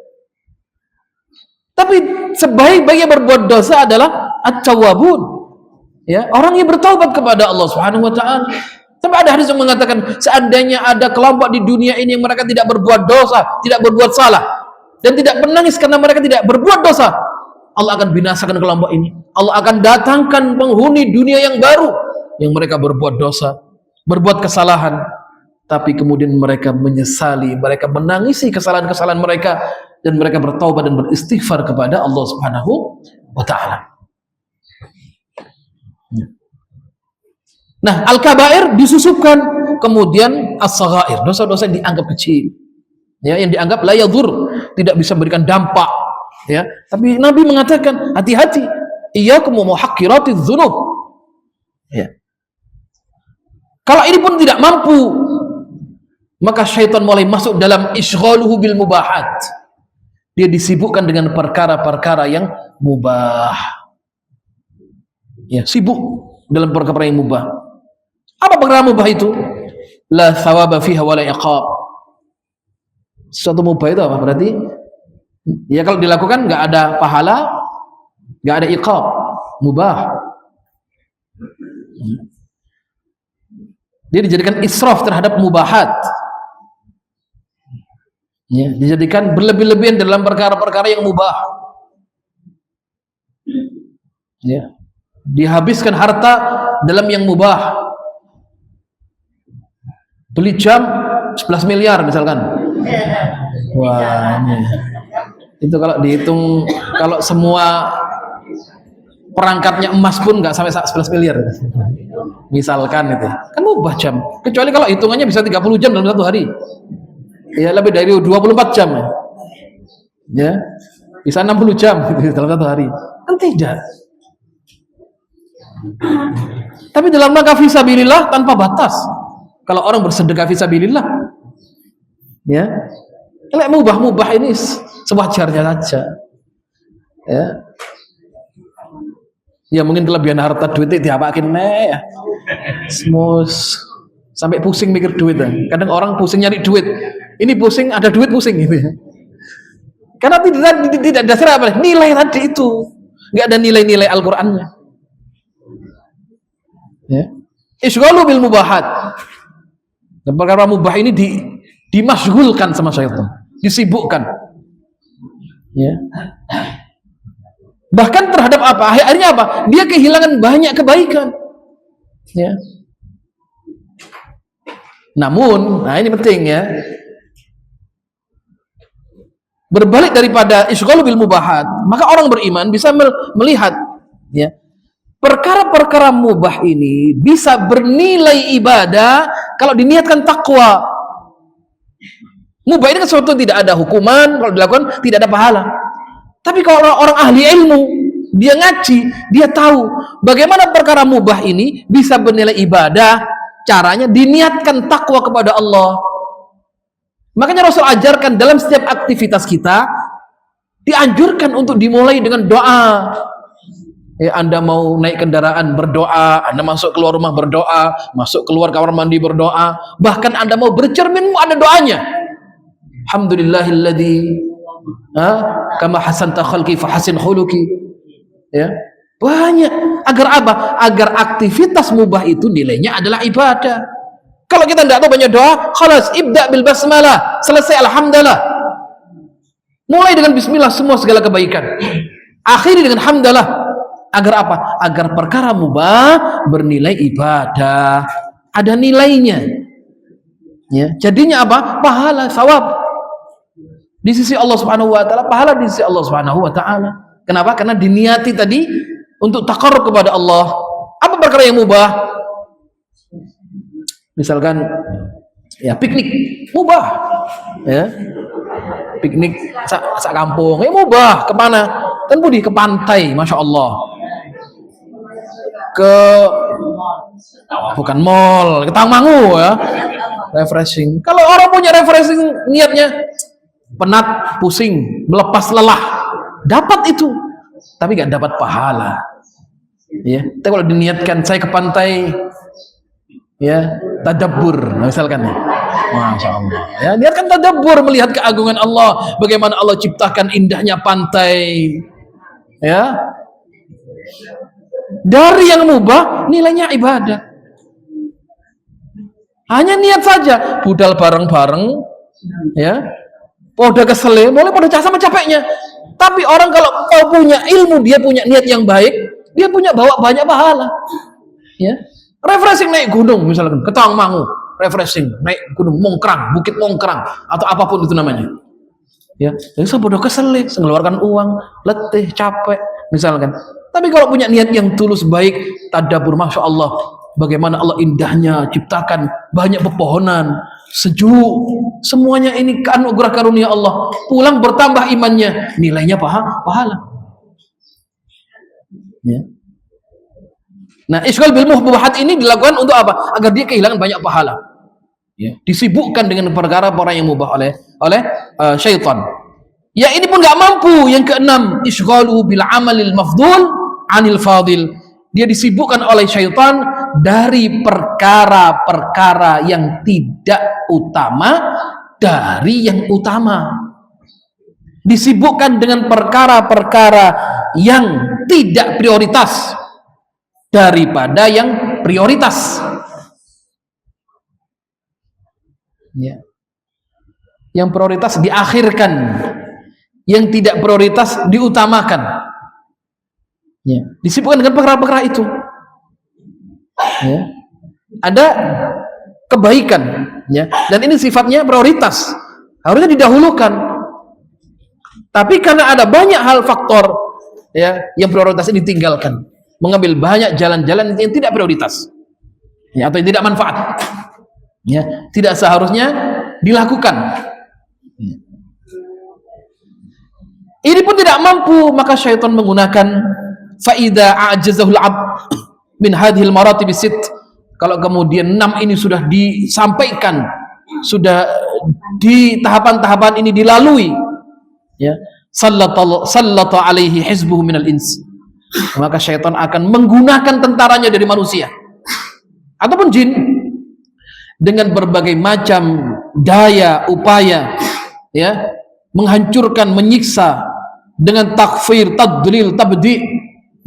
Tapi sebaik-baiknya berbuat dosa adalah at-tawwabun. Ya, orang yang bertaubat kepada Allah Subhanahu wa taala. Sampai ada hadis yang mengatakan, seandainya ada kelompok di dunia ini yang mereka tidak berbuat dosa, tidak berbuat salah, dan tidak menangis karena mereka tidak berbuat dosa, Allah akan binasakan kelompok ini. Allah akan datangkan penghuni dunia yang baru yang mereka berbuat dosa, berbuat kesalahan, tapi kemudian mereka menyesali, mereka menangisi kesalahan-kesalahan mereka, dan mereka bertaubat dan beristighfar kepada Allah Subhanahu wa taala. Nah, al-kabair disusupkan, kemudian as-saghair, dosa-dosa yang dianggap kecil, ya, yang dianggap la yadur, tidak bisa memberikan dampak, Ya, tapi Nabi mengatakan hati-hati, iyyakum wa muhaqqiratiz dzunub. Ya. Kalau ini pun tidak mampu, maka syaitan mulai masuk dalam isghaluhu bil mubahat. Dia disibukkan dengan perkara-perkara yang mubah. Ya, sibuk dalam perkara yang mubah. Apa perkara mubah itu? La thawaba fiha wa la iqab. Sesuatu mubah itu apa? Berarti ya kalau dilakukan nggak ada pahala, nggak ada iqab, mubah. Dia dijadikan israf terhadap mubahat. Ya, dijadikan berlebih-lebihan dalam perkara-perkara yang mubah. Ya, dihabiskan harta dalam yang mubah. Beli jam 11 miliar misalkan. Wah, ini. Itu kalau dihitung, kalau semua perangkatnya emas pun nggak sampai 11 miliar. Misalkan itu. Kan mubah jam. Kecuali kalau hitungannya bisa 30 jam dalam satu hari. Ya, lebih dari 24 jam. Ya. Bisa 60 jam dalam satu hari. Kan tidak. Tapi dalam rangka fisabilillah tanpa batas. Kalau orang bersedekah fisabilillah, ya, mubah-mubah ini sewajarnya saja. Ya. Ya mungkin kelebihan harta duitnya diapakin ya. Semus sampai pusing mikir duit. Kadang orang pusing nyari duit. Ini pusing ada duit pusing gitu ya. Karena tidak dasar apa? Nilai tadi itu. Enggak ada nilai-nilai Al-Qur'annya. Ya. Isghalu bil mubahat. Dan perkara mubah ini dimasghulkan sama syaitan, disibukkan. Ya. Bahkan terhadap apa? Akhirnya apa? Dia kehilangan banyak kebaikan. Ya. Namun, nah ini penting ya. Berbalik daripada isghalu bil mubahat, maka orang beriman bisa melihat ya. Perkara-perkara mubah ini bisa bernilai ibadah kalau diniatkan takwa. Mubah ini kan sesuatu tidak ada hukuman, kalau dilakukan tidak ada pahala. Tapi kalau orang ahli ilmu, dia ngaji, dia tahu bagaimana perkara mubah ini bisa bernilai ibadah, caranya diniatkan takwa kepada Allah. Makanya Rasul ajarkan dalam setiap aktivitas kita, dianjurkan untuk dimulai dengan doa. Ya, Anda mau naik kendaraan berdoa, Anda masuk keluar rumah berdoa, masuk keluar kamar mandi berdoa, bahkan Anda mau bercermin ada doanya. Alhamdulillahilladzi kama hasanta khalqi fa hasin khuluqi. Ya. Banyak. Agar apa? Agar aktivitas mubah itu nilainya adalah ibadah. Kalau kita tidak tahu banyak doa, khalas ibda bil basmalah, selesai alhamdulillah. Mulai dengan bismillah semua segala kebaikan. Akhiri dengan hamdalah. Agar apa? Agar perkara mubah bernilai ibadah, ada nilainya. Ya, jadinya apa? Pahala, sawab di sisi Allah Subhanahu wa taala, pahala di sisi Allah Subhanahu wa taala. Kenapa? Karena diniati tadi untuk taqarrub kepada Allah. Apa perkara yang mubah? Misalkan ya piknik, mubah. Ya. Piknik sak kampung, ya mubah. Kemana? Kan Budi ke pantai, masya Allah. Bukan mall, ke Tangmangu ya, refreshing. Kalau orang punya refreshing niatnya penat, pusing, melepas lelah, dapat itu, tapi nggak dapat pahala. Ya, tapi kalau diniatkan saya ke pantai, ya tadabbur, misalkan ya, masya Allah. Ya, niatkan tadabbur melihat keagungan Allah, bagaimana Allah ciptakan indahnya pantai, ya. Dari yang mubah nilainya ibadah. Hanya niat saja, budal bareng-bareng, ya. Pada kesele, boleh pada sama capeknya. Tapi orang kalau punya ilmu, dia punya niat yang baik, dia punya bawa banyak pahala. Ya. Refreshing naik gunung misalkan, ke Tangmangu, refreshing naik gunung Mongkrang, Bukit Mongkrang atau apapun itu namanya. Ya, jadi saya bodoh kesel, mengeluarkan uang, letih, capek, misalkan. Tapi kalau punya niat yang tulus baik, tadabbur, masya Allah, bagaimana Allah indahnya ciptakan banyak pepohonan, sejuk, semuanya ini anugerah karunia Allah. Pulang bertambah imannya, nilainya pahala. Ya. Nah, isghal bil muhbuhat ini dilakukan untuk apa? Agar dia kehilangan banyak pahala. Ya. Disibukkan dengan perkara-perkara yang mubah oleh syaitan. Ya, ini pun nggak mampu. Yang keenam, isghalu bil amalil mafdul anil fadil. Dia disibukkan oleh syaitan dari perkara-perkara yang tidak utama dari yang utama. Disibukkan dengan perkara-perkara yang tidak prioritas daripada yang prioritas. Ya. Yang prioritas diakhirkan, yang tidak prioritas diutamakan. Ya. Disibukkan dengan perkara-perkara itu. Ya. Ada kebaikan, ya, dan ini sifatnya prioritas, harusnya didahulukan. Tapi karena ada banyak hal faktor, ya, yang prioritas ini ditinggalkan, mengambil banyak jalan-jalan yang tidak prioritas, ya, atau yang tidak manfaat, ya, tidak seharusnya dilakukan. Ya. Ini pun tidak mampu, maka syaitan menggunakan faida a'jazahul 'abd min hadhil maratib sit. Kalau kemudian 6 ini sudah disampaikan, sudah di tahapan-tahapan ini dilalui, ya, sallata alaihi hizbuhu minal ins, maka syaitan akan menggunakan tentaranya dari manusia ataupun jin dengan berbagai macam daya upaya, ya, menghancurkan, menyiksa dengan takfir, tadlil, tabdi',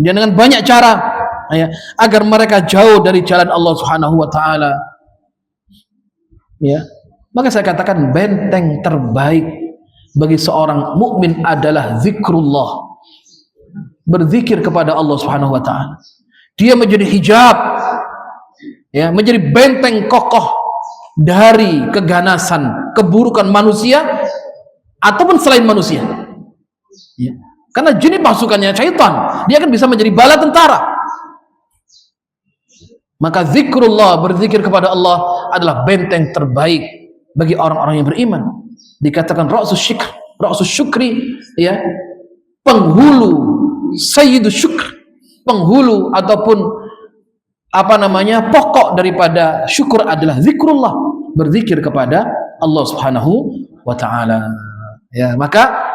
dan dengan banyak cara, ya, agar mereka jauh dari jalan Allah Subhanahu wa taala. Ya. Maka saya katakan benteng terbaik bagi seorang mukmin adalah zikrullah. Berzikir kepada Allah Subhanahu wa taala. Dia menjadi hijab, ya, menjadi benteng kokoh dari keganasan, keburukan manusia ataupun selain manusia. Ya. Karena jin pasukannya syaitan, dia akan bisa menjadi bala tentara. Maka zikrullah, berzikir kepada Allah adalah benteng terbaik bagi orang-orang yang beriman. Dikatakan ra'sus syukri, ya, penghulu, sayyidus syukr, penghulu ataupun pokok daripada syukur adalah zikrullah, berzikir kepada Allah Subhanahu wa taala. Ya, maka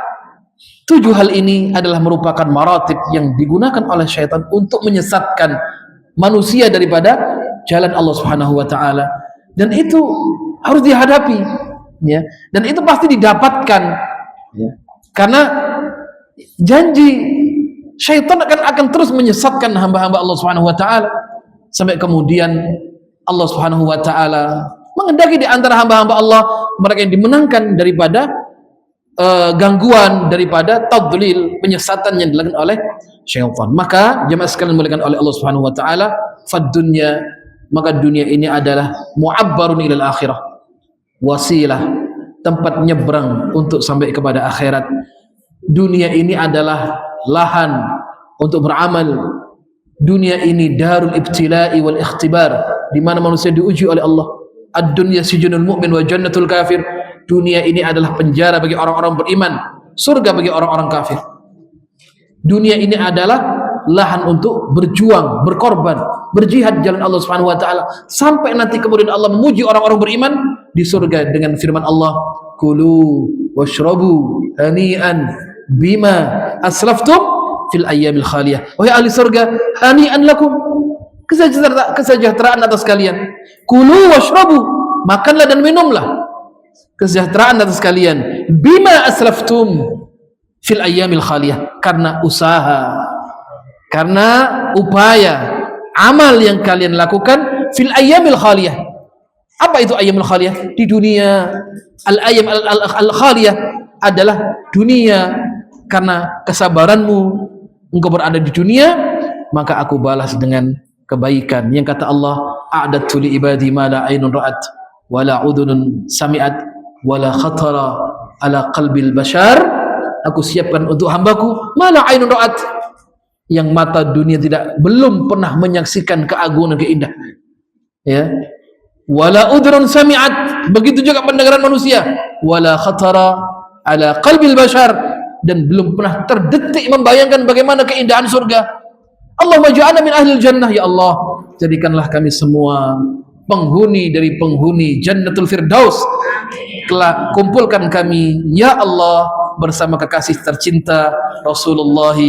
7 hal ini adalah merupakan maratib yang digunakan oleh syaitan untuk menyesatkan manusia daripada jalan Allah Subhanahu wa taala, dan itu harus dihadapi, ya, dan itu pasti didapatkan, ya, karena janji syaitan akan terus menyesatkan hamba-hamba Allah Subhanahu wa taala sampai kemudian Allah Subhanahu wa taala mengendaki di antara hamba-hamba Allah mereka yang dimenangkan daripada gangguan, daripada tadlil, penyesatan yang dilakukan oleh syaitan. Maka jemaah sekalian dimuliakan oleh Allah Subhanahu wa taala, fad dunya, maka dunia ini adalah mu'abbarun ilal akhirah, wasilah, tempat nyebrang untuk sampai kepada akhirat. Dunia ini adalah lahan untuk beramal. Dunia ini darul ibtila'i wal ikhtibar, di mana manusia diuji oleh Allah. Ad-dunya sijnul mu'min wa jannatul kafir. Dunia ini adalah penjara bagi orang-orang beriman, surga bagi orang-orang kafir. Dunia ini adalah lahan untuk berjuang, berkorban, berjihad jalan Allah Subhanahu wa taala, sampai nanti kemudian Allah memuji orang-orang beriman di surga dengan firman Allah, kulu washrabu hani'an bima aslaftum fil ayyamil khaliyah. Wahai ahli surga, hani'an lakum, kesejahteraan atas kalian. Kulu washrabu, makanlah dan minumlah, kesejahteraan atas kalian. Bima aslaftum fil ayyamil khaliyah, karena usaha, karena upaya, amal yang kalian lakukan fil ayyamil khaliyah. Apa itu ayyamil khaliyah? Di dunia. Al-ayyam al-khaliyah adalah dunia. Karena kesabaranmu, engkau berada di dunia, maka aku balas dengan kebaikan. Yang kata Allah, a'dadtu li ibadi ma la aynun ra'at wa la udhunun sami'at wala khatara ala qalbil bashar. Aku siapkan untuk hambaku mala ainun ra'at, yang mata dunia belum pernah menyaksikan keagungan, keindahan, ya, wala udrun sami'at, begitu juga pendengaran manusia, wala khatara ala qalbil bashar, dan belum pernah terdetik membayangkan bagaimana keindahan surga. Allahumma ja'alna min ahlil jannah, ya Allah, jadikanlah kami semua penghuni dari penghuni Jannatul Firdaus. Kelak kumpulkan kami, ya Allah, bersama kekasih tercinta Rasulullah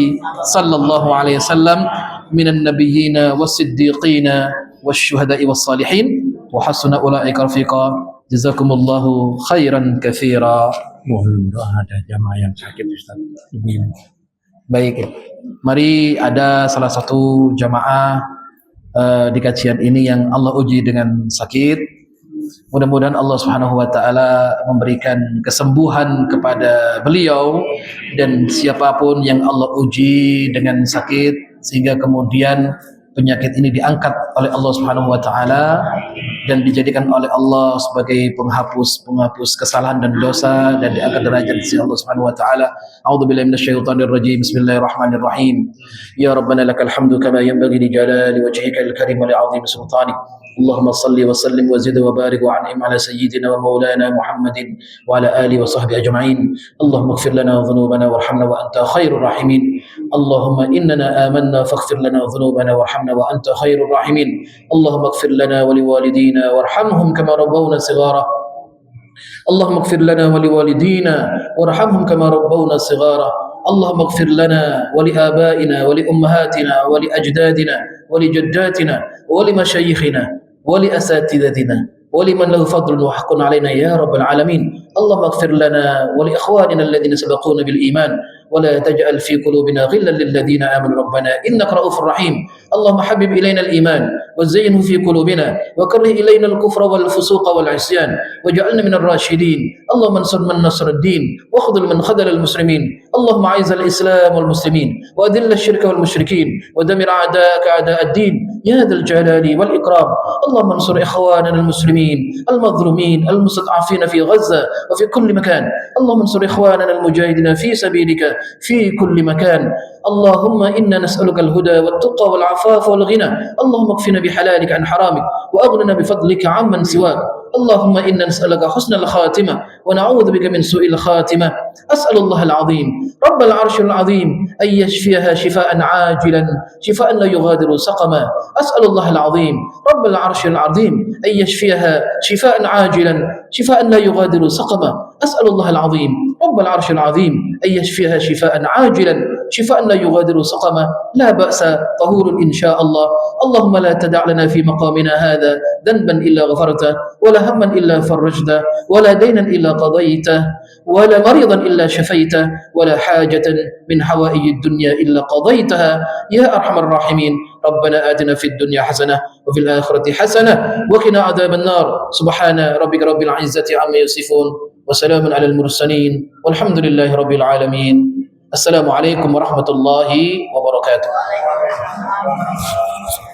sallallahu alaihi wasallam, minan nabiyyina was-siddiqina wasyuhada'i was-salihin wa hasuna ulaika rafiqa. Jazakumullahu khairan katsira.
Mohon doa ada jamaah yang sakit Ustaz. Ibu.
Baik, mari ada salah satu jamaah di kajian ini yang Allah uji dengan sakit. Mudah-mudahan Allah Subhanahu wa taala memberikan kesembuhan kepada beliau dan siapapun yang Allah uji dengan sakit sehingga kemudian penyakit ini diangkat oleh Allah Subhanahu wa taala dan dijadikan oleh Allah sebagai penghapus kesalahan dan dosa dan diangkat derajat di sisi Allah Subhanahu wa taala. A'udzubillahi minasyaitonir rajim. Bismillahirrahmanirrahim. Ya Rabbana lakal hamdu kama yanbaghi li jalali wajhikal karim wa li 'azimi sultanik. Allahumma salli wa sallim wa zid wa barik wa an'im ala sayyidina wa maulana Muhammadin wa ala alihi wa sahbihi ajma'in. Allahumma ighfir lana dhunubana warhamna wa anta khairur rahimin. Allahumma innana amanna faghfir lana dhunubana warhamna wa anta khairur rahimin. Allahumma ighfir lana wa liwalidina warhamhum kama rabbawna shighara. Allahumma ighfir lana wa liwalidina warhamhum kama rabbawna shighara. اللهم اغفر لنا ولآبائنا ولأمهاتنا ولأجدادنا ولجداتنا ولمشايخنا ولأساتذتنا ولمن له فضل وحق علينا يا رب العالمين. اللهم اغفر لنا ولإخواننا الذين سبقونا بالإيمان ولا تجعل في قلوبنا غلا للذين آمنوا ربنا إنك رؤوف رحيم. اللهم حبب إلينا الإيمان وزينه في قلوبنا وكره إلينا الكفر والفسوق والعصيان واجعلنا من الراشدين. اللهم انصر من نصر الدين واخذل من خذل المسلمين. اللهم أعز الإسلام والمسلمين وأذل الشرك والمشركين ودمر أعداءك أعداء الدين يا ذا الجلال والإكرام. اللهم انصر إخواننا المسلمين المظلومين المستضعفين في غزة وفي كل مكان. اللهم انصر إخواننا المجاهدين في سبيلك في كل مكان. اللهم إنا نسألك الهدى والتقى والعفاف والغنى. اللهم اكفنا بحلالك عن حرامك وأغننا بفضلك عمن سواك. اللهم إنا نسألك حسن الخاتمة ونعوذ بك من سوء الخاتمة. أسأل الله العظيم رب العرش العظيم أن يشفيها شفاء عاجلا شفاء لا يغادر سقما. أسأل الله العظيم رب العرش العظيم أن يشفيها شفاء عاجلا شفاء لا يغادر سقما. أسأل الله العظيم رب العرش العظيم أن يشفيها شفاء عاجلا شفاء لا يغادر سقما. لا بأس طهور إن شاء الله. اللهم لا تدع لنا في مقامنا هذا ذنبا إلا غفرته ولا هما إلا فرجته ولا دينا إلا قضيته ولا مريضا إلا شفيته ولا حاجة من حوائج الدنيا إلا قضيتها يا أرحم الراحمين. ربنا آتنا في الدنيا حسنة وفي الآخرة حسنة وقنا عذاب النار. سبحان ربك رب العزة عما يصفون وسلام على المرسلين والحمد لله رب العالمين. السلام عليكم ورحمة الله وبركاته.